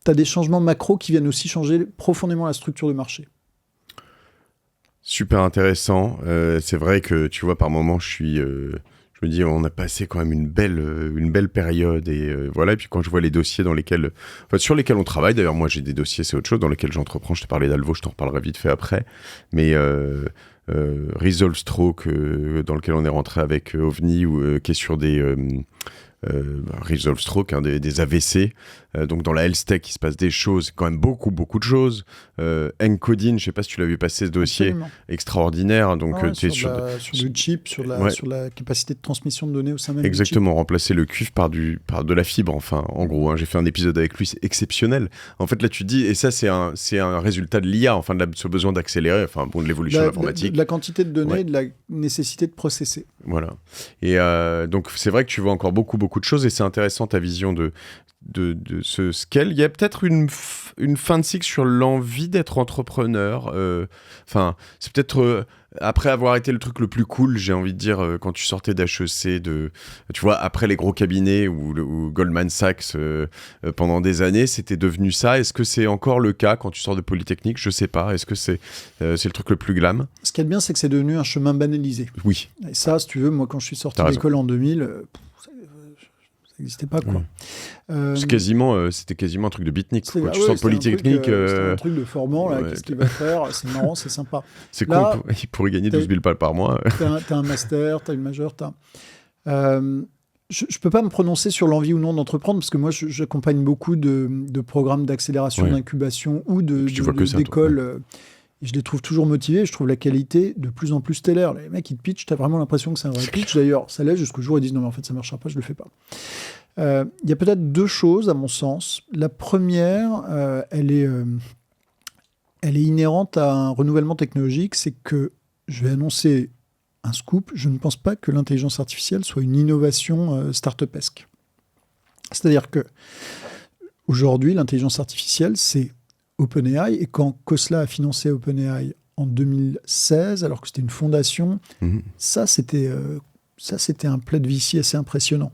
tu as des changements macro qui viennent aussi changer profondément la structure du marché. Super intéressant. C'est vrai que, tu vois, par moments, je me dis, on a passé quand même une belle période. Et voilà. Et puis quand je vois les dossiers sur lesquels on travaille, d'ailleurs, moi, j'ai des dossiers, c'est autre chose, dans lesquels j'entreprends. Je t'ai parlé d'Alvo, je t'en reparlerai vite fait après. Mais Resolve Stroke, dans lequel on est rentré avec OVNI, qui est sur des... Resolve Stroke, des AVC. Donc dans la health tech, il se passe des choses, quand même beaucoup de choses. Encoding, je sais pas si tu l'as vu passer ce dossier. Absolument. Extraordinaire. Donc sur le chip, sur la capacité de transmission de données au sein même exactement, du chip. Remplacer le cuivre par de la fibre. Enfin, en gros, j'ai fait un épisode avec lui, c'est exceptionnel. En fait, là, tu dis, et ça, c'est un résultat de l'IA, enfin, de ce besoin d'accélérer, de l'évolution de l'informatique. De la quantité de données, de la nécessité de processer. Voilà. Et donc, c'est vrai que tu vois encore beaucoup de choses, et c'est intéressant ta vision de ce scale. Il y a peut-être une fin de cycle sur l'envie d'être entrepreneur. C'est peut-être après avoir été le truc le plus cool, j'ai envie de dire, quand tu sortais d'HEC, tu vois, après les gros cabinets ou Goldman Sachs pendant des années, c'était devenu ça. Est-ce que c'est encore le cas quand tu sors de Polytechnique ? Je sais pas. Est-ce que c'est le truc le plus glam ? Ce qui est bien, c'est que c'est devenu un chemin banalisé. Oui. Et ça, si tu veux, moi, quand je suis sorti de l'école en 2000... ça n'existait pas, quoi. C'était quasiment un truc de beatnik. Tu sors de Polytechnique... C'était un truc de formant, là, qu'est-ce qu'il va faire ? C'est marrant, c'est sympa. C'est là, cool, il pourrait gagner 12 000 balles par mois. T'as un master, t'as une majeure, je peux pas me prononcer sur l'envie ou non d'entreprendre, parce que moi, j'accompagne beaucoup de programmes d'accélération, d'incubation ou d'écoles... Et je les trouve toujours motivés, je trouve la qualité de plus en plus stellaire. Les mecs, ils te pitchent, tu as vraiment l'impression que c'est un vrai pitch. D'ailleurs, ça l'est jusqu'au jour où ils disent non, mais en fait, ça ne marchera pas, je ne le fais pas. Il y a peut-être deux choses, à mon sens. La première, elle est inhérente à un renouvellement technologique, c'est que je vais annoncer un scoop. Je ne pense pas que l'intelligence artificielle soit une innovation start-upesque. C'est-à-dire que aujourd'hui, l'intelligence artificielle, c'est OpenAI, et quand Khosla a financé OpenAI en 2016, alors que c'était une fondation, ça c'était un plat de Vici assez impressionnant.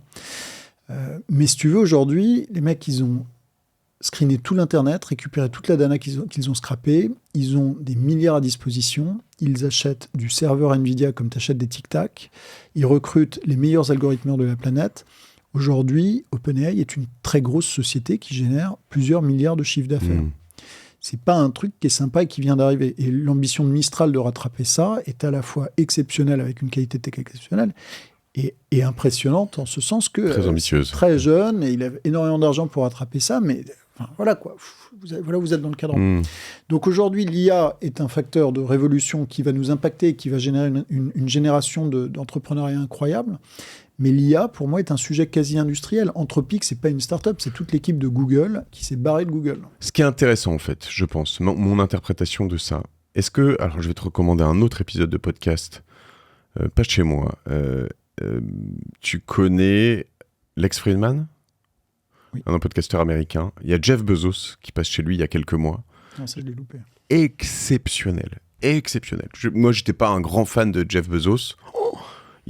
Mais si tu veux, aujourd'hui, les mecs, ils ont screené tout l'Internet, récupéré toute la data qu'ils ont scrappée, ils ont des milliards à disposition, ils achètent du serveur NVIDIA comme tu achètes des Tic-Tac, ils recrutent les meilleurs algorithmeurs de la planète. Aujourd'hui, OpenAI est une très grosse société qui génère plusieurs milliards de chiffres d'affaires. C'est pas un truc qui est sympa et qui vient d'arriver. Et l'ambition de Mistral de rattraper ça est à la fois exceptionnelle, avec une qualité tech exceptionnelle, est impressionnante en ce sens que Très ambitieuse. Très jeune, et il a énormément d'argent pour attraper ça, mais voilà quoi, vous êtes dans le cadran. Donc aujourd'hui, l'IA est un facteur de révolution qui va nous impacter, qui va générer une génération d'entrepreneuriat incroyable. Mais l'IA, pour moi, est un sujet quasi industriel. Anthropic, c'est pas une start-up, c'est toute l'équipe de Google qui s'est barrée de Google. Ce qui est intéressant, en fait, je pense, mon interprétation de ça, est-ce que... Alors, je vais te recommander un autre épisode de podcast, pas de chez moi. Tu connais Lex Fridman ? Oui. Un podcasteur américain. Il y a Jeff Bezos qui passe chez lui il y a quelques mois. Non, ça, je l'ai loupé. Exceptionnel. Moi, j'étais pas un grand fan de Jeff Bezos.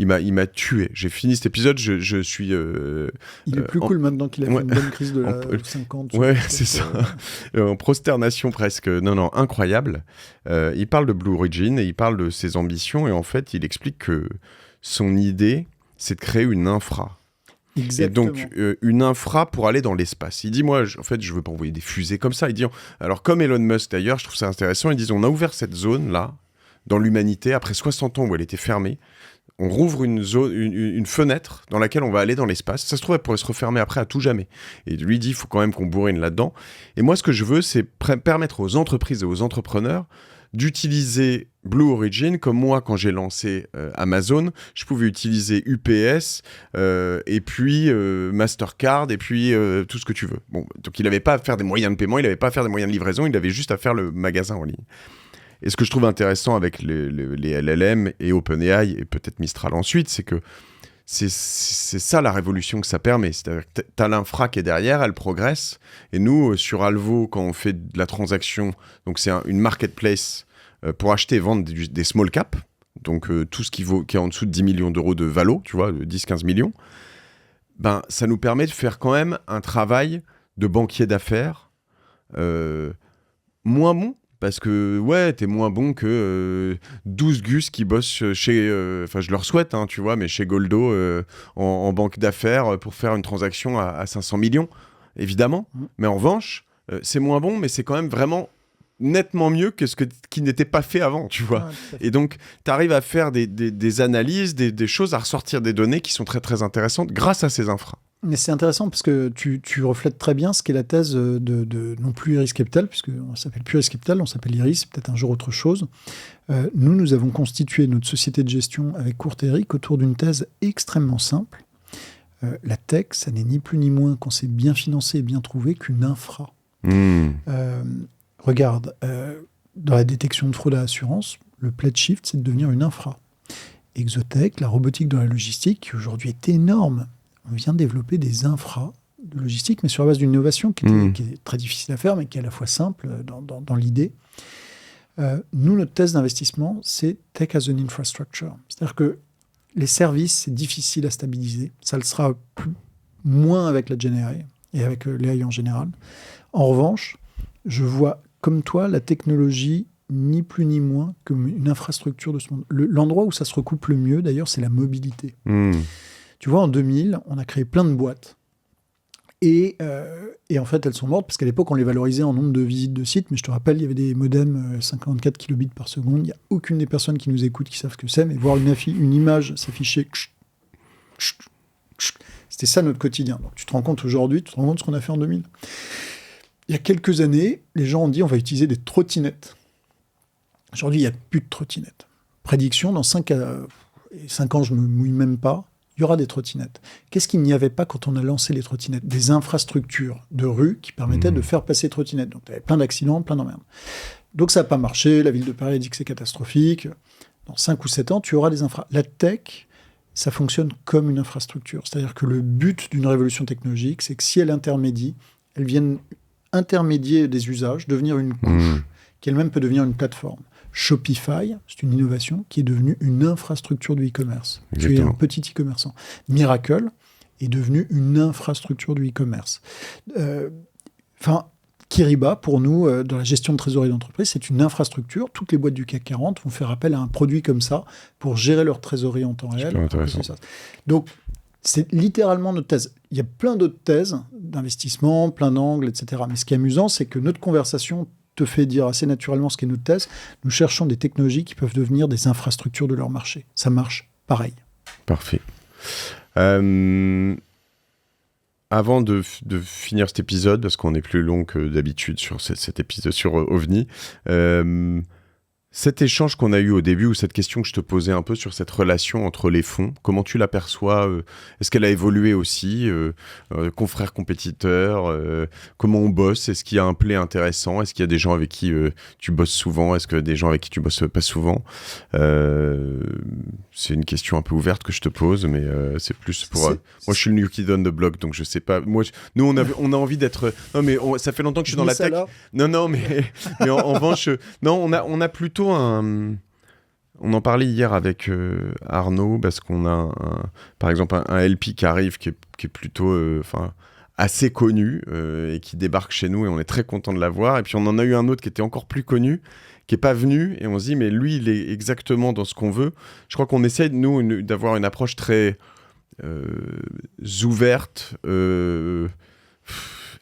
Il m'a tué. J'ai fini cet épisode, je suis... il est plus cool maintenant qu'il a fait une bonne crise de la 50. Ouais, c'est ça. En prosternation presque. Non, incroyable. Il parle de Blue Origin et il parle de ses ambitions. Et en fait, il explique que son idée, c'est de créer une infra. Exactement. Et donc, une infra pour aller dans l'espace. Il dit, moi, en fait, je veux pas envoyer des fusées comme ça. Il dit, alors comme Elon Musk d'ailleurs, je trouve ça intéressant, ils disent, on a ouvert cette zone-là, dans l'humanité, après 60 ans où elle était fermée. On rouvre une fenêtre dans laquelle on va aller dans l'espace. Ça se trouve, elle pourrait se refermer après à tout jamais. Et lui dit, il faut quand même qu'on bourrine là-dedans. Et moi, ce que je veux, c'est permettre aux entreprises et aux entrepreneurs d'utiliser Blue Origin, comme moi, quand j'ai lancé Amazon, je pouvais utiliser UPS, et puis Mastercard, et puis tout ce que tu veux. Bon, donc il n'avait pas à faire des moyens de paiement, il n'avait pas à faire des moyens de livraison, il avait juste à faire le magasin en ligne. Et ce que je trouve intéressant avec les LLM et OpenAI, et peut-être Mistral ensuite, c'est que c'est ça la révolution que ça permet. C'est-à-dire que tu as l'infra qui est derrière, elle progresse. Et nous, sur Alvo, quand on fait de la transaction, donc c'est une marketplace pour acheter et vendre des small caps, donc tout ce qui est en dessous de 10 millions d'euros de valo, tu vois, 10-15 millions, ben, ça nous permet de faire quand même un travail de banquier d'affaires moins bon. Parce que, ouais, t'es moins bon que 12 gus qui bossent chez... Enfin, je leur souhaite, hein, tu vois, mais chez Goldo, en banque d'affaires, pour faire une transaction à 500 millions, évidemment. Mais en revanche, c'est moins bon, mais c'est quand même vraiment nettement mieux que qui n'était pas fait avant, tu vois. Et donc, t'arrives à faire des analyses, des choses, à ressortir des données qui sont très, très intéressantes grâce à ces infras. Mais c'est intéressant parce que tu reflètes très bien ce qu'est la thèse de non plus Iris Capital, puisqu'on s'appelle plus Iris Capital, on s'appelle Iris, peut-être un jour autre chose. Nous avons constitué notre société de gestion avec Kurt Eric autour d'une thèse extrêmement simple. La tech, ça n'est ni plus ni moins, quand c'est bien financé et bien trouvé, qu'une infra. Regarde, dans la détection de fraude à l'assurance, le pledge shift, c'est de devenir une infra. Exotech, la robotique dans la logistique, qui aujourd'hui est énorme, on vient de développer des infras de logistique, mais sur la base d'une innovation qui est très difficile à faire, mais qui est à la fois simple dans l'idée. Nous, notre thèse d'investissement, c'est Tech as an Infrastructure. C'est-à-dire que les services, c'est difficile à stabiliser. Ça le sera moins avec la GenAI et avec l'AI en général. En revanche, je vois, comme toi, la technologie ni plus ni moins comme une infrastructure de ce monde. L'endroit où ça se recoupe le mieux, d'ailleurs, c'est la mobilité. Tu vois, en 2000, on a créé plein de boîtes. Et en fait, elles sont mortes parce qu'à l'époque, on les valorisait en nombre de visites de sites. Mais je te rappelle, il y avait des modems 54 kilobits par seconde. Il n'y a aucune des personnes qui nous écoutent qui savent ce que c'est. Mais voir une image s'afficher, c'était ça notre quotidien. Donc tu te rends compte aujourd'hui, tu te rends compte de ce qu'on a fait en 2000. Il y a quelques années, les gens ont dit on va utiliser des trottinettes. Aujourd'hui, il n'y a plus de trottinettes. Prédiction, dans 5 ans, je ne me mouille même pas. Il y aura des trottinettes. Qu'est-ce qu'il n'y avait pas quand on a lancé les trottinettes ? Des infrastructures de rue qui permettaient de faire passer les trottinettes. Donc, tu avais plein d'accidents, plein d'emmerdes. Donc, ça n'a pas marché. La ville de Paris a dit que c'est catastrophique. Dans 5 ou 7 ans, tu auras des infra. La tech, ça fonctionne comme une infrastructure. C'est-à-dire que le but d'une révolution technologique, c'est que si elle intermédie, elles viennent intermédier des usages, devenir une couche, qui elle-même peut devenir une plateforme. Shopify, c'est une innovation qui est devenue une infrastructure du e-commerce. Tu es un petit e-commerçant. Miracle est devenu une infrastructure du e-commerce. Kiriba, pour nous, dans la gestion de trésorerie d'entreprise, c'est une infrastructure. Toutes les boîtes du CAC 40 vont faire appel à un produit comme ça pour gérer leur trésorerie en temps réel. Donc, c'est littéralement notre thèse. Il y a plein d'autres thèses d'investissement, plein d'angles, etc. Mais ce qui est amusant, c'est que notre conversation te fait dire assez naturellement ce qu'est notre thèse. Nous cherchons des technologies qui peuvent devenir des infrastructures de leur marché. Ça marche pareil. Parfait. Avant de finir cet épisode, parce qu'on est plus long que d'habitude sur cet épisode sur OVNI, cet échange qu'on a eu au début, ou cette question que je te posais un peu sur cette relation entre les fonds, comment tu l'aperçois Est-ce qu'elle a évolué aussi confrères, compétiteurs comment on bosse Est-ce qu'il y a un play intéressant Est-ce qu'il y a des gens avec qui tu bosses souvent Est-ce que des gens avec qui tu bosses pas souvent C'est une question un peu ouverte que je te pose, mais c'est plus pour... moi, je suis le new kid on the block, donc je sais pas... Nous, on a envie d'être... Non, mais ça fait longtemps que je suis dans la tech. Non, mais en revanche... non, on a plutôt on en parlait hier avec Arnaud, parce qu'on a par exemple un LP qui arrive qui est plutôt assez connu et qui débarque chez nous, et on est très content de l'avoir. Et puis on en a eu un autre qui était encore plus connu, qui est pas venu, et on se dit mais lui il est exactement dans ce qu'on veut. Je crois qu'on essaye nous d'avoir une approche très ouverte.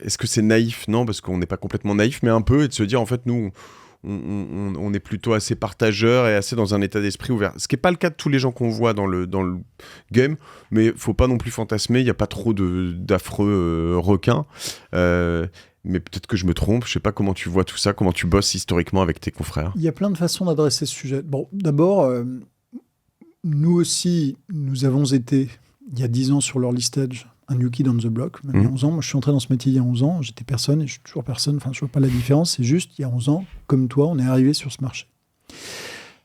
Est-ce que c'est naïf? Non, parce qu'on n'est pas complètement naïf, mais un peu, et de se dire en fait nous on est plutôt assez partageurs et assez dans un état d'esprit ouvert. Ce qui n'est pas le cas de tous les gens qu'on voit dans le game, mais il ne faut pas non plus fantasmer, il n'y a pas trop d'affreux requins. Mais peut-être que je me trompe, je ne sais pas comment tu vois tout ça, comment tu bosses historiquement avec tes confrères. Il y a plein de façons d'adresser ce sujet. Bon, d'abord, nous aussi, nous avons été, il y a 10 ans sur leur listage, un new kid on the block, même il y a 11 ans. Moi, je suis entré dans ce métier il y a 11 ans, j'étais personne et je suis toujours personne, enfin, je ne vois pas la différence, c'est juste, il y a 11 ans, comme toi, on est arrivé sur ce marché.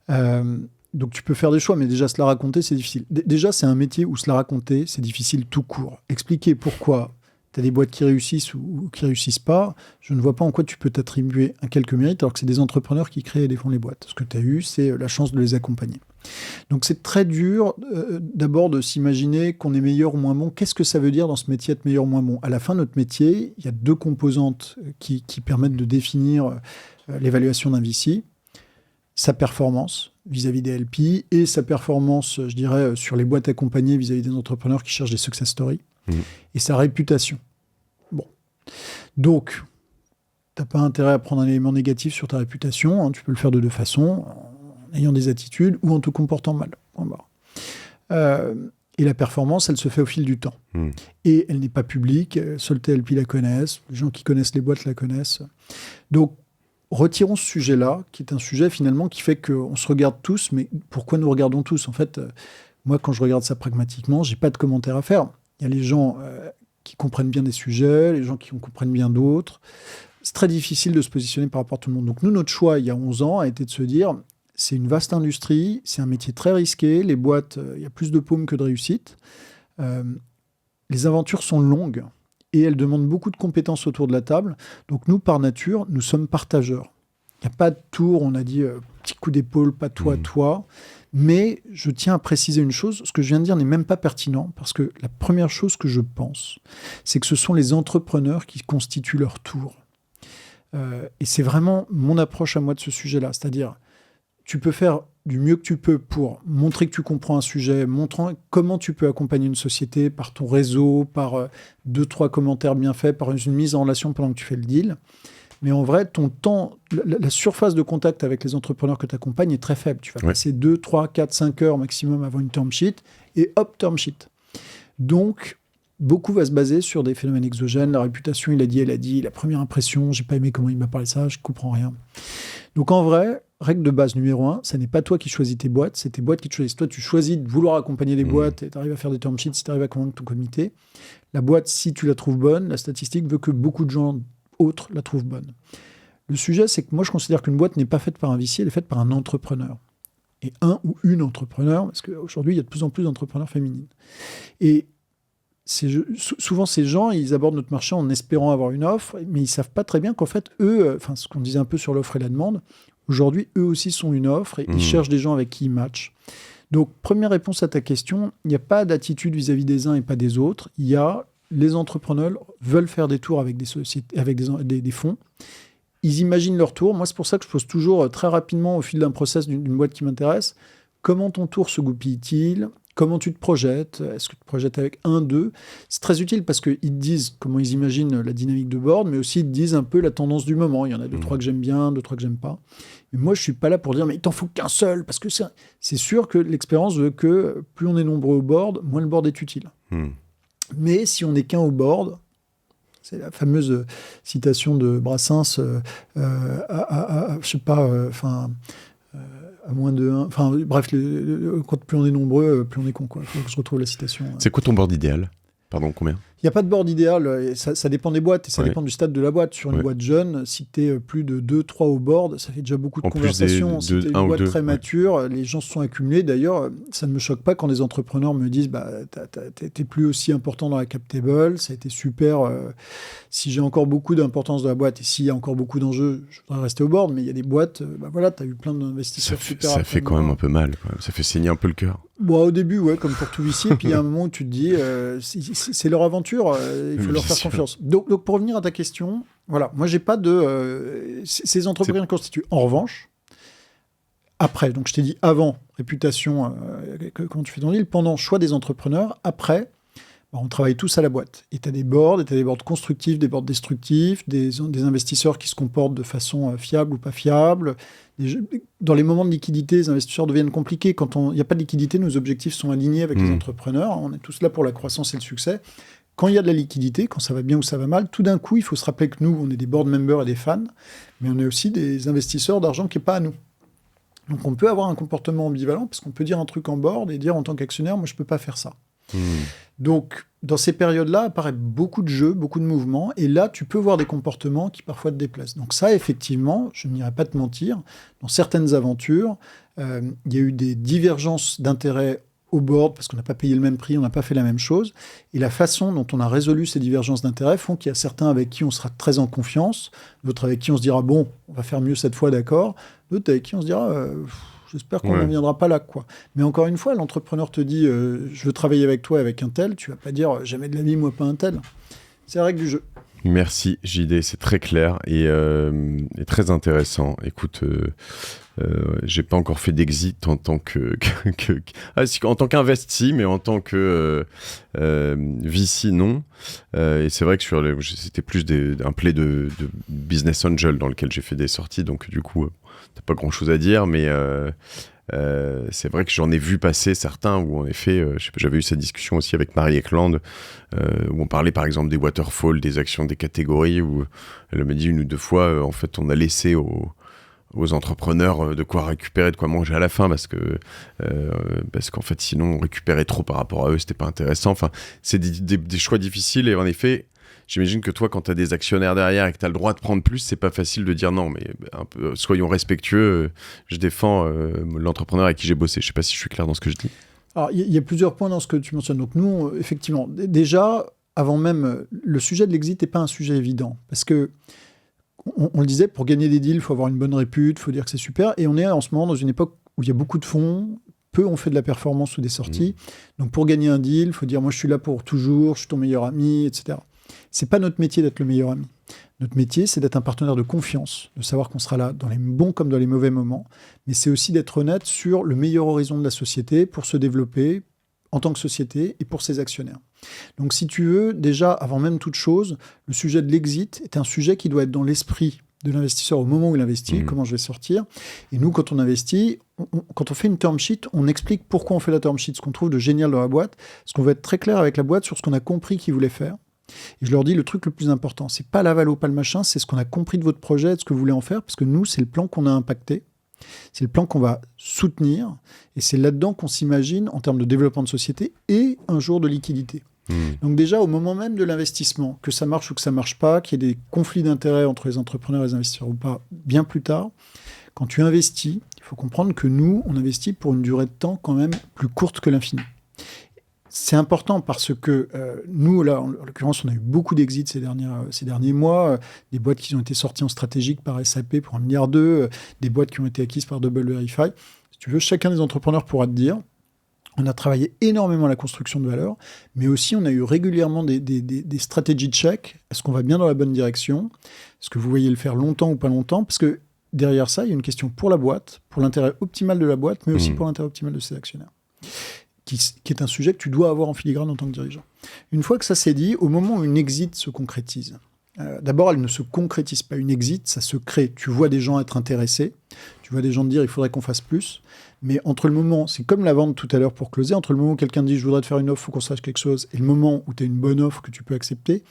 Donc, tu peux faire des choix, mais déjà, se la raconter, c'est difficile. Déjà, c'est un métier où se la raconter, c'est difficile tout court. Expliquer pourquoi tu as des boîtes qui réussissent ou qui ne réussissent pas, je ne vois pas en quoi tu peux t'attribuer un quelque mérite, alors que c'est des entrepreneurs qui créent et défendent les boîtes. Ce que tu as eu, c'est la chance de les accompagner. Donc c'est très dur d'abord de s'imaginer qu'on est meilleur ou moins bon. Qu'est-ce que ça veut dire dans ce métier être meilleur ou moins bon? À la fin de notre métier, il y a 2 composantes qui permettent de définir l'évaluation d'un VC. Sa performance vis-à-vis des LP et sa performance, je dirais, sur les boîtes accompagnées vis-à-vis des entrepreneurs qui cherchent des success stories. Et sa réputation. Bon. Donc, tu n'as pas intérêt à prendre un élément négatif sur ta réputation. Hein, tu peux le faire de 2 façons. En ayant des attitudes ou en te comportant mal. Et la performance, elle se fait au fil du temps. Et elle n'est pas publique, seuls tes LP la connaissent, les gens qui connaissent les boîtes la connaissent. Donc, retirons ce sujet-là, qui est un sujet finalement qui fait qu'on se regarde tous, mais pourquoi nous regardons tous? En fait, moi, quand je regarde ça pragmatiquement, je n'ai pas de commentaires à faire. Il y a les gens qui comprennent bien des sujets, les gens qui en comprennent bien d'autres. C'est très difficile de se positionner par rapport à tout le monde. Donc nous, notre choix, il y a 11 ans, a été de se dire... C'est une vaste industrie, c'est un métier très risqué. Les boîtes, il y a plus de paumes que de réussite. Les aventures sont longues et elles demandent beaucoup de compétences autour de la table. Donc nous, par nature, nous sommes partageurs. Il n'y a pas de tour, on a dit petit coup d'épaule, pas toi, toi. Mais je tiens à préciser une chose, ce que je viens de dire n'est même pas pertinent, parce que la première chose que je pense, c'est que ce sont les entrepreneurs qui constituent leur tour. Et c'est vraiment mon approche à moi de ce sujet-là, c'est-à-dire... Tu peux faire du mieux que tu peux pour montrer que tu comprends un sujet, montrant comment tu peux accompagner une société par ton réseau, par 2-3 commentaires bien faits, par une mise en relation pendant que tu fais le deal. Mais en vrai, ton temps, la surface de contact avec les entrepreneurs que tu accompagnes est très faible. Tu vas passer 2, 3, 4, 5 heures maximum avant une term sheet et hop, term sheet. Donc, beaucoup va se baser sur des phénomènes exogènes. La réputation, il a dit, elle a dit. La première impression, j'ai pas aimé comment il m'a parlé de ça, je comprends rien. Donc en vrai, règle de base numéro 1, ça n'est pas toi qui choisis tes boîtes, c'est tes boîtes qui te choisissent. Toi, tu choisis de vouloir accompagner les boîtes et tu arrives à faire des term sheets si tu arrives à convaincre ton comité. La boîte, si tu la trouves bonne, la statistique veut que beaucoup de gens autres la trouvent bonne. Le sujet, c'est que moi, je considère qu'une boîte n'est pas faite par un VC, elle est faite par un entrepreneur. Et un ou une entrepreneur, parce qu'aujourd'hui, il y a de plus en plus d'entrepreneurs féminines. Et souvent, ces gens, ils abordent notre marché en espérant avoir une offre, mais ils ne savent pas très bien qu'en fait, eux, ce qu'on disait un peu sur l'offre et la demande, aujourd'hui, eux aussi sont une offre et ils cherchent des gens avec qui ils matchent. Donc, première réponse à ta question, il n'y a pas d'attitude vis-à-vis des uns et pas des autres. Il y a les entrepreneurs veulent faire des tours avec des sociétés, avec des fonds. Ils imaginent leur tour. Moi, c'est pour ça que je pose toujours très rapidement, au fil d'un process d'une boîte qui m'intéresse, comment ton tour se goupille-t-il ? comment tu te projettes, est-ce que tu te projettes avec 1, 2. C'est très utile parce qu'ils te disent comment ils imaginent la dynamique de board, mais aussi ils te disent un peu la tendance du moment. Il y en a 2, 3 que j'aime bien, 2, 3 que j'aime pas. Mais moi, je suis pas là pour dire, mais il t'en faut qu'un seul, parce que c'est sûr que l'expérience veut que plus on est nombreux au board, moins le board est utile. Mais si on n'est qu'un au board, c'est la fameuse citation de Brassens, je sais pas, à moins de 1. Enfin, bref, quand plus on est nombreux, plus on est con, quoi. Faut que je retrouve la citation. C'est quoi ton board idéal? Pardon, combien? Il n'y a pas de board idéal, ça dépend des boîtes et ça dépend du stade de la boîte. Sur une boîte jeune, si tu es plus de 2, 3 au board, ça fait déjà beaucoup de conversations. Si tu es une boîte très mature, les gens se sont accumulés. D'ailleurs, ça ne me choque pas quand les entrepreneurs me disent t'es plus aussi important dans la cap table, ça a été super. Si j'ai encore beaucoup d'importance dans la boîte et s'il y a encore beaucoup d'enjeux, je voudrais rester au board, mais il y a des boîtes, tu as eu plein d'investisseurs super. Ça fait quand même un peu mal, quoi. Ça fait saigner un peu le cœur. Bon, au début, comme pour tout huissier, puis il y a un moment où tu te dis, c'est leur aventure, il faut leur faire confiance. Donc, pour revenir à ta question, voilà, moi, j'ai pas de... ces entrepreneurs constituent. En revanche, après, donc je t'ai dit avant, réputation, comment tu fais ton deal, pendant, choix des entrepreneurs, après, on travaille tous à la boîte. Et tu as des boards constructifs, des boards destructifs, des investisseurs qui se comportent de façon fiable ou pas fiable. Dans les moments de liquidité, les investisseurs deviennent compliqués. Quand il n'y a pas de liquidité, nos objectifs sont alignés avec les entrepreneurs. On est tous là pour la croissance et le succès. Quand il y a de la liquidité, quand ça va bien ou ça va mal, tout d'un coup, il faut se rappeler que nous, on est des board members et des fans, mais on est aussi des investisseurs d'argent qui n'est pas à nous. Donc on peut avoir un comportement ambivalent, parce qu'on peut dire un truc en board et dire en tant qu'actionnaire, moi je ne peux pas faire ça. Donc, dans ces périodes-là, apparaît beaucoup de jeux, beaucoup de mouvements, et là, tu peux voir des comportements qui parfois te déplacent. Donc ça, effectivement, je n'irai pas te mentir, dans certaines aventures, il y a eu des divergences d'intérêts au board, parce qu'on n'a pas payé le même prix, on n'a pas fait la même chose, et la façon dont on a résolu ces divergences d'intérêts font qu'il y a certains avec qui on sera très en confiance, d'autres avec qui on se dira, bon, on va faire mieux cette fois, d'accord, d'autres avec qui on se dira... j'espère qu'on n'en viendra pas là, quoi. Mais encore une fois, l'entrepreneur te dit je veux travailler avec toi, avec un tel. Tu vas pas dire jamais de la vie, moi pas un tel. C'est la règle du jeu. Merci JD, c'est très clair et très intéressant. Écoute, j'ai pas encore fait d'exit en tant en tant qu'investi, mais en tant que VC non. Et c'est vrai que c'était plus un play de business angel dans lequel j'ai fait des sorties, donc du coup t'as pas grand chose à dire, mais c'est vrai que j'en ai vu passer certains où en effet, j'avais eu cette discussion aussi avec Marie Eklund, où on parlait par exemple des waterfalls, des actions, des catégories, où elle m'a dit 1 ou 2 fois, en fait on a laissé aux entrepreneurs de quoi récupérer, de quoi manger à la fin, parce qu'en fait sinon on récupérait trop par rapport à eux, c'était pas intéressant. Enfin, c'est des choix difficiles, et en effet j'imagine que toi, quand tu as des actionnaires derrière et que tu as le droit de prendre plus, c'est pas facile de dire non, mais un peu, soyons respectueux, je défends l'entrepreneur avec qui j'ai bossé. Je sais pas si je suis clair dans ce que je dis. Alors, il y a plusieurs points dans ce que tu mentionnes. Donc nous, effectivement, déjà, avant même, le sujet de l'exit n'est pas un sujet évident, parce que on le disait, pour gagner des deals, il faut avoir une bonne répute, il faut dire que c'est super, et on est en ce moment dans une époque où il y a beaucoup de fonds, peu ont fait de la performance ou des sorties. Donc pour gagner un deal, il faut dire moi je suis là pour toujours, je suis ton meilleur ami, etc. C'est pas notre métier d'être le meilleur ami. Notre métier, c'est d'être un partenaire de confiance, de savoir qu'on sera là dans les bons comme dans les mauvais moments, mais c'est aussi d'être honnête sur le meilleur horizon de la société pour se développer en tant que société et pour ses actionnaires. Donc si tu veux, déjà, avant même toute chose, le sujet de l'exit est un sujet qui doit être dans l'esprit de l'investisseur au moment où il investit, comment je vais sortir. Et nous, quand on investit, quand on fait une term sheet, on explique pourquoi on fait la term sheet, ce qu'on trouve de génial dans la boîte, parce qu'on veut être très clair avec la boîte sur ce qu'on a compris qu'ils voulaient faire. Et je leur dis, le truc le plus important, c'est pas la valo, pas le machin, c'est ce qu'on a compris de votre projet, de ce que vous voulez en faire, parce que nous, c'est le plan qu'on a impacté, c'est le plan qu'on va soutenir, et c'est là-dedans qu'on s'imagine en termes de développement de société et un jour de liquidité. Donc déjà, au moment même de l'investissement, que ça marche ou que ça marche pas, qu'il y ait des conflits d'intérêts entre les entrepreneurs et les investisseurs ou pas, bien plus tard, quand tu investis, il faut comprendre que nous, on investit pour une durée de temps quand même plus courte que l'infini. C'est important parce que nous, là, en l'occurrence, on a eu beaucoup d'exits ces derniers mois, des boîtes qui ont été sorties en stratégique par SAP pour 1,2 milliard, des boîtes qui ont été acquises par Double Verify. Si tu veux, chacun des entrepreneurs pourra te dire, on a travaillé énormément à la construction de valeur, mais aussi on a eu régulièrement des stratégies de check. Est-ce qu'on va bien dans la bonne direction? Est-ce que vous voyez le faire longtemps ou pas longtemps? Parce que derrière ça, il y a une question pour la boîte, pour l'intérêt optimal de la boîte, mais aussi pour l'intérêt optimal de ses actionnaires, qui est un sujet que tu dois avoir en filigrane en tant que dirigeant. Une fois que ça c'est dit, au moment où une exit se concrétise, d'abord, elle ne se concrétise pas. Une exit, ça se crée. Tu vois des gens être intéressés, tu vois des gens te dire il faudrait qu'on fasse plus. Mais entre le moment, c'est comme la vente tout à l'heure pour closer, entre le moment où quelqu'un dit je voudrais te faire une offre, il faut qu'on se fasse quelque chose, et le moment où tu as une bonne offre que tu peux accepter,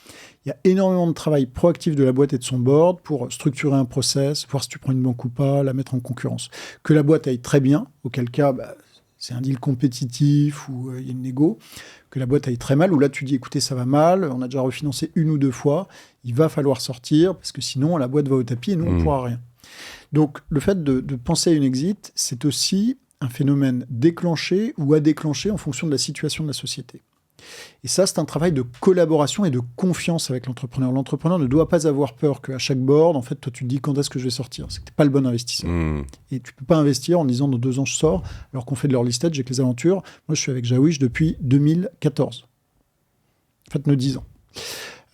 il y a énormément de travail proactif de la boîte et de son board pour structurer un process, voir si tu prends une banque ou pas, la mettre en concurrence. Que la boîte aille très bien, auquel cas c'est un deal compétitif ou il y a une négo. Que la boîte aille très mal, où là tu dis écoutez ça va mal, on a déjà refinancé 1 ou 2 fois, il va falloir sortir parce que sinon la boîte va au tapis et nous on ne pourra rien. Donc le fait de penser à une exit, c'est aussi un phénomène déclenché ou à déclencher en fonction de la situation de la société. Et ça, c'est un travail de collaboration et de confiance avec l'entrepreneur. L'entrepreneur ne doit pas avoir peur qu'à chaque board, en fait, toi, tu te dis quand est-ce que je vais sortir. C'est que tu n'es pas le bon investisseur. Et tu ne peux pas investir en disant dans 2 ans, je sors, alors qu'on fait de l'early stage avec les aventures. Moi, je suis avec Jawish depuis 2014. En fait, nos 10 ans.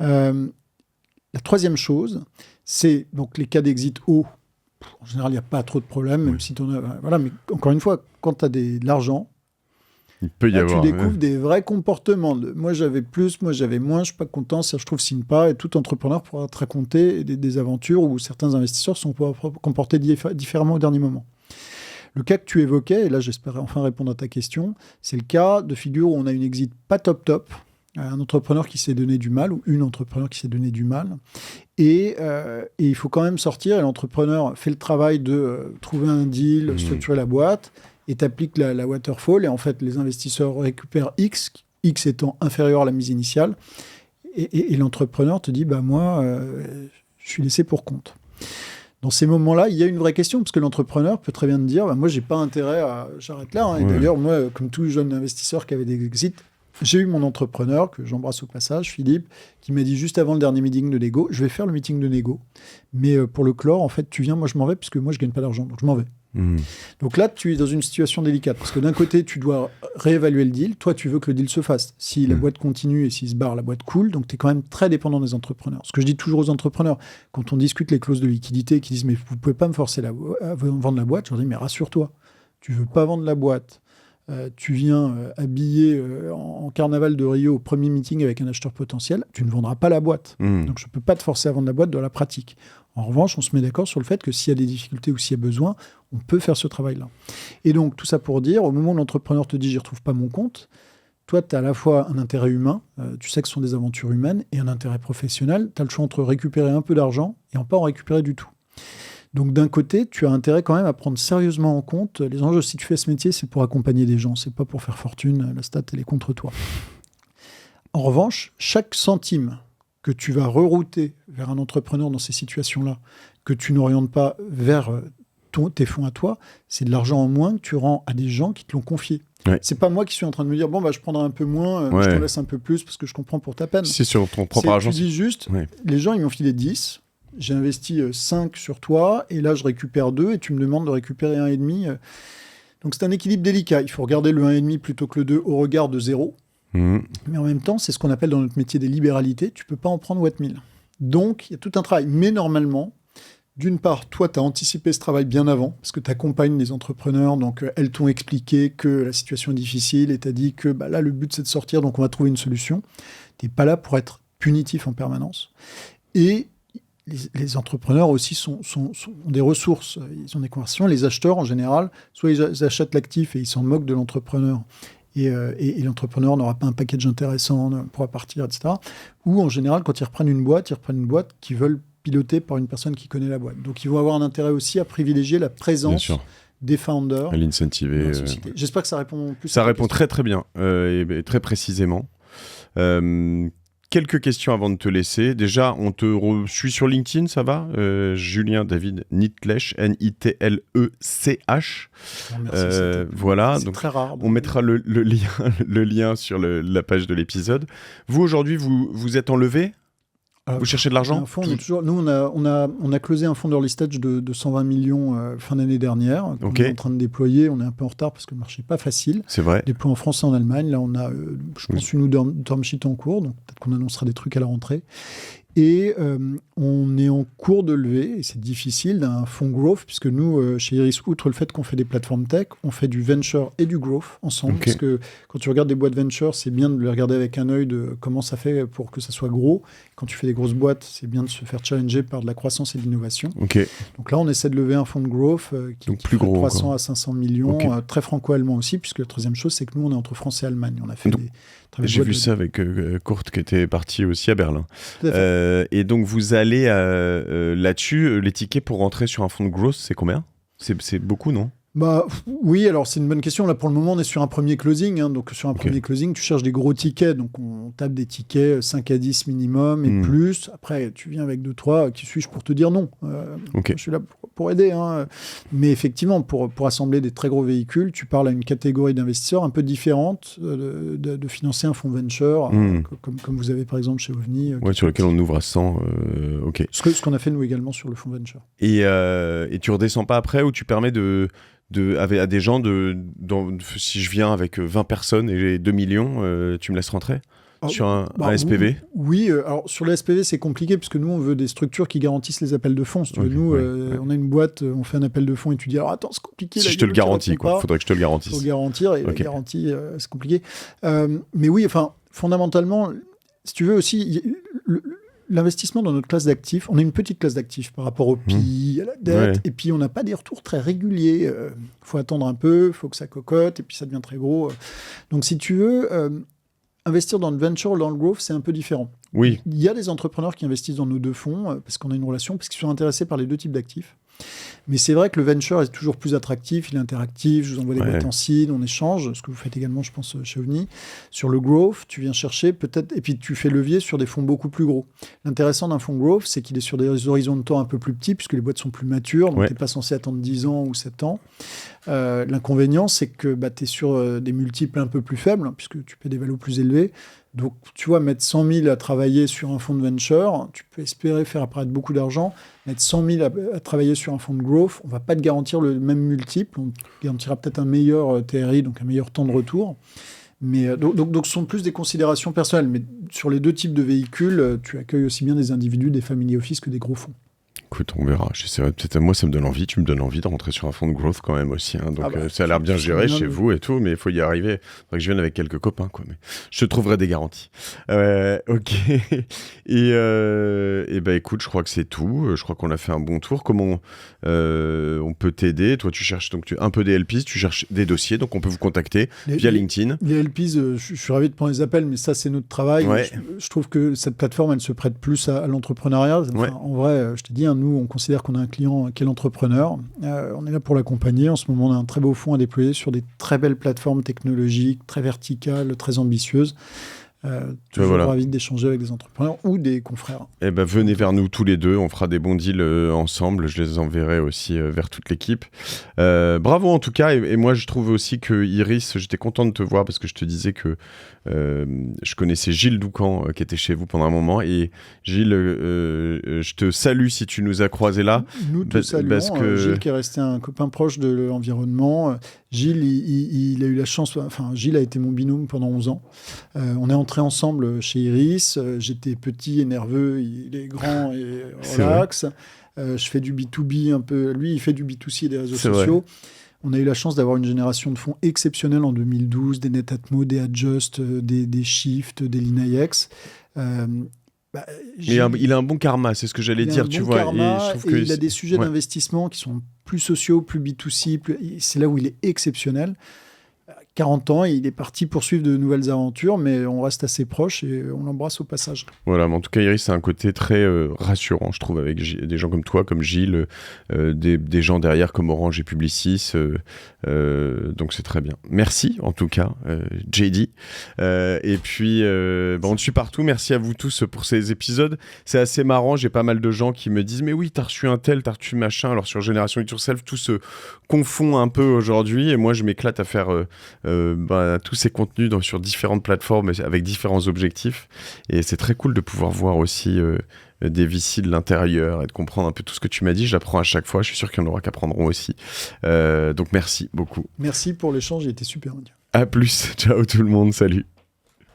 La troisième chose, c'est donc les cas d'exit haut. En général, il n'y a pas trop de problèmes, même si tu en as. Voilà, mais encore une fois, quand tu as de l'argent, il peut y avoir. Tu découvres des vrais comportements. Moi, j'avais plus, moi, j'avais moins, je ne suis pas content, ça, je trouve, signe pas. Et tout entrepreneur pourra te raconter des aventures où certains investisseurs sont comportés différemment au dernier moment. Le cas que tu évoquais, et là, j'espérais enfin répondre à ta question, c'est le cas de figure où on a une exit pas top, un entrepreneur qui s'est donné du mal ou une entrepreneur qui s'est donné du mal. Et il faut quand même sortir. Et l'entrepreneur fait le travail de trouver un deal, structurer la boîte, et t'appliques la waterfall. Et en fait, les investisseurs récupèrent X étant inférieur à la mise initiale. Et l'entrepreneur te dit, moi, je suis laissé pour compte. Dans ces moments-là, il y a une vraie question, parce que l'entrepreneur peut très bien te dire, moi, j'ai pas intérêt à... J'arrête là. Hein. Et d'ailleurs, moi, comme tout jeune investisseur qui avait des exits, j'ai eu mon entrepreneur, que j'embrasse au passage, Philippe, qui m'a dit juste avant le dernier meeting de négo, je vais faire le meeting de négo, mais pour le clore, en fait, tu viens, moi je m'en vais, puisque moi je gagne pas d'argent, donc je m'en vais. Donc là, tu es dans une situation délicate, parce que d'un côté, tu dois réévaluer le deal, toi tu veux que le deal se fasse. Si la boîte continue et s'il se barre, la boîte coule, donc tu es quand même très dépendant des entrepreneurs. Ce que je dis toujours aux entrepreneurs, quand on discute les clauses de liquidité, qui disent, mais vous pouvez pas me forcer à vendre la boîte, je leur dis, mais rassure-toi, tu veux pas vendre la boîte, tu viens habillé en carnaval de Rio au premier meeting avec un acheteur potentiel, tu ne vendras pas la boîte. Donc je ne peux pas te forcer à vendre la boîte dans la pratique. En revanche, on se met d'accord sur le fait que s'il y a des difficultés ou s'il y a besoin, on peut faire ce travail-là. Et donc tout ça pour dire, au moment où l'entrepreneur te dit « j'y retrouve pas mon compte », toi, tu as à la fois un intérêt humain, tu sais que ce sont des aventures humaines, et un intérêt professionnel. Tu as le choix entre récupérer un peu d'argent et en pas en récupérer du tout. Donc d'un côté, tu as intérêt quand même à prendre sérieusement en compte les enjeux. Si tu fais ce métier, c'est pour accompagner des gens, c'est pas pour faire fortune, la stat elle est contre toi. En revanche, chaque centime que tu vas rerouter vers un entrepreneur dans ces situations-là, que tu n'orientes pas vers tes fonds à toi, c'est de l'argent en moins que tu rends à des gens qui te l'ont confié. Ouais. C'est pas moi qui suis en train de me dire je prendrai un peu moins, je te laisse un peu plus parce que je comprends pour ta peine. C'est sur ton propre argent. Tu dis juste, les gens ils m'ont filé 10, j'ai investi 5 sur toi, et là je récupère 2, et tu me demandes de récupérer 1,5. Donc c'est un équilibre délicat. Il faut regarder le 1,5 plutôt que le 2 au regard de 0. Mais en même temps, c'est ce qu'on appelle dans notre métier des libéralités. Tu ne peux pas en prendre what 1000. Donc il y a tout un travail. Mais normalement, d'une part, toi, tu as anticipé ce travail bien avant, parce que tu accompagnes les entrepreneurs, donc elles t'ont expliqué que la situation est difficile, et tu as dit que là, le but c'est de sortir, donc on va trouver une solution. Tu n'es pas là pour être punitif en permanence. Et les entrepreneurs aussi ont des ressources, ils ont des conversions. Les acheteurs, en général, soit ils achètent l'actif et ils s'en moquent de l'entrepreneur, et l'entrepreneur n'aura pas un package intéressant, pourra partir, etc. Ou en général, quand ils reprennent une boîte qu'ils veulent piloter par une personne qui connaît la boîte. Donc ils vont avoir un intérêt aussi à privilégier la présence des founders. À l'incentiver. J'espère que ça répond plus. Ça répond très très bien et très précisément. Quelques questions avant de te laisser. Déjà, on te suit sur LinkedIn, ça va Julien David Nitlech, Nitlech. Voilà. C'est donc, très rare. On mettra le lien sur la page de l'épisode. Vous, aujourd'hui, vous êtes en levée vous cherchez de l'argent Nous, on a closé un fonds d'early stage de 120 millions fin d'année dernière. On est en train de déployer. On est un peu en retard parce que le marché n'est pas facile. C'est vrai. Déploie en France et en Allemagne. Là, on a, je pense, une ou deux term sheets en cours. Donc, peut-être qu'on annoncera des trucs à la rentrée. Et on est en cours de levée, et c'est difficile, d'un fonds growth, puisque nous, chez Iris, outre le fait qu'on fait des plateformes tech, on fait du venture et du growth ensemble. Parce que quand tu regardes des boîtes venture, c'est bien de les regarder avec un œil de comment ça fait pour que ça soit gros. Quand tu fais des grosses boîtes, c'est bien de se faire challenger par de la croissance et de l'innovation. Donc là, on essaie de lever un fonds de growth qui plus gros, 300 à 500 millions, très franco-allemand aussi, puisque la troisième chose, c'est que nous, on est entre France et Allemagne. On a fait j'ai vu ça avec Kurt qui était parti aussi à Berlin. Et donc, vous allez là-dessus, les tickets pour rentrer sur un fonds de growth, c'est combien ? C'est beaucoup, non ? Oui, alors c'est une bonne question. Là, pour le moment, on est sur un premier closing. Donc, sur un premier closing, tu cherches des gros tickets. Donc, on tape des tickets 5 à 10 minimum et plus. Après, tu viens avec 2-3. Qui suis-je pour te dire non ? Je suis là pour aider. Mais effectivement, pour assembler des très gros véhicules, tu parles à une catégorie d'investisseurs un peu différente de financer un fonds venture, comme vous avez par exemple chez OVNI. Sur lequel on ouvre à 100. Ce qu'on a fait nous également sur le fonds venture. Et tu redescends pas après, ou tu permets à des gens si je viens avec 20 personnes et 2 millions, tu me laisses rentrer sur un SPV ? Oui, alors sur le SPV, c'est compliqué parce que nous, on veut des structures qui garantissent les appels de fonds. Si tu veux, nous, on a une boîte, on fait un appel de fonds et tu dis, alors attends, c'est compliqué. Si je te le garantis, il faudrait que je te le garantisse. Il faut garantir, et la garantie, c'est compliqué. Mais oui, fondamentalement, si tu veux aussi, l'investissement dans notre classe d'actifs, on a une petite classe d'actifs par rapport au PI, à la dette, et puis on n'a pas des retours très réguliers. Il faut attendre un peu, il faut que ça cocotte, et puis ça devient très gros. Donc si tu veux, investir dans le venture ou dans le growth, c'est un peu différent. Oui. Il y a des entrepreneurs qui investissent dans nos deux fonds, parce qu'on a une relation, parce qu'ils sont intéressés par les deux types d'actifs. Mais c'est vrai que le venture est toujours plus attractif, il est interactif, je vous envoie des boîtes en seed, on échange, ce que vous faites également, je pense, chez OVNI. Sur le growth, tu viens chercher peut-être, et puis tu fais levier sur des fonds beaucoup plus gros. L'intéressant d'un fonds growth, c'est qu'il est sur des horizons de temps un peu plus petits, puisque les boîtes sont plus matures, donc tu n'es pas censé attendre 10 ans ou 7 ans. L'inconvénient, c'est que tu es sur des multiples un peu plus faibles, puisque tu paies des valos plus élevés. Donc, tu vois, mettre 100 000 à travailler sur un fonds de venture, tu peux espérer faire apparaître beaucoup d'argent. Mettre 100 000 à travailler sur un fonds de growth, on ne va pas te garantir le même multiple. On te garantira peut-être un meilleur TRI, donc un meilleur temps de retour. Mais, donc, ce sont plus des considérations personnelles. Mais sur les deux types de véhicules, tu accueilles aussi bien des individus, des family office que des gros fonds. Écoute, on verra. J'essaierai peut-être. Moi, ça me donne envie. Tu me donnes envie de rentrer sur un fonds de growth quand même aussi. Donc, ça a l'air bien géré chez vous et tout, mais il faut y arriver. Il faudrait que je vienne avec quelques copains, quoi. Mais je te trouverai des garanties. Ok. Et écoute, je crois que c'est tout. Je crois qu'on a fait un bon tour. Comment on peut t'aider ? Toi, tu cherches donc un peu des LPs, tu cherches des dossiers, donc on peut vous contacter via LinkedIn. Les LPs, je suis ravi de prendre les appels, mais ça, c'est notre travail. Je trouve que cette plateforme, elle se prête plus à l'entrepreneuriat. En vrai, je te dis, nous, on considère qu'on a un client qui est l'entrepreneur. On est là pour l'accompagner. En ce moment, on a un très beau fonds à déployer sur des très belles plateformes technologiques, très verticales, très ambitieuses. Toujours ravi d'échanger avec des entrepreneurs ou des confrères. Venez vers nous tous les deux, on fera des bons deals ensemble, je les enverrai aussi vers toute l'équipe. Bravo en tout cas, et moi je trouve aussi que Iris, j'étais content de te voir parce que je te disais que je connaissais Gilles Doucan qui était chez vous pendant un moment, et Gilles, je te salue si tu nous as croisés là. Nous te saluons, parce que... Gilles qui est resté un copain proche de l'environnement. Gilles, il a eu la chance, Gilles a été mon binôme pendant 11 ans. On est entrés ensemble chez Iris. J'étais petit et nerveux, il est grand et relax. Je fais du B2B un peu. Lui, il fait du B2C et des réseaux sociaux. Vrai. On a eu la chance d'avoir une génération de fonds exceptionnelle en 2012, des Netatmo, des Adjust, des Shift, des Linaex. Il a un bon karma, c'est ce que j'allais dire, tu vois. Et il a des sujets d'investissement qui sont plus sociaux, plus B2C. C'est là où il est exceptionnel. 40 ans, et il est parti poursuivre de nouvelles aventures, mais on reste assez proches et on l'embrasse au passage. Voilà, mais en tout cas, Iris, c'est un côté très rassurant, je trouve, avec des gens comme toi, comme Gilles, des gens derrière comme Orange et Publicis, donc c'est très bien. Merci, en tout cas, JD. Et puis, on te suit partout. Merci à vous tous pour ces épisodes. C'est assez marrant, j'ai pas mal de gens qui me disent « Mais oui, t'as reçu un tel, t'as reçu machin ». Alors sur Génération It Yourself, tout se confond un peu aujourd'hui, et moi, je m'éclate à faire... tous ces contenus sur différentes plateformes avec différents objectifs, et c'est très cool de pouvoir voir aussi des VC de l'intérieur et de comprendre un peu tout ce que tu m'as dit. Je l'apprends à chaque fois, je suis sûr qu'il y en aura qui apprendront aussi, donc merci beaucoup. Merci pour l'échange, il était super. À plus, ciao tout le monde, salut.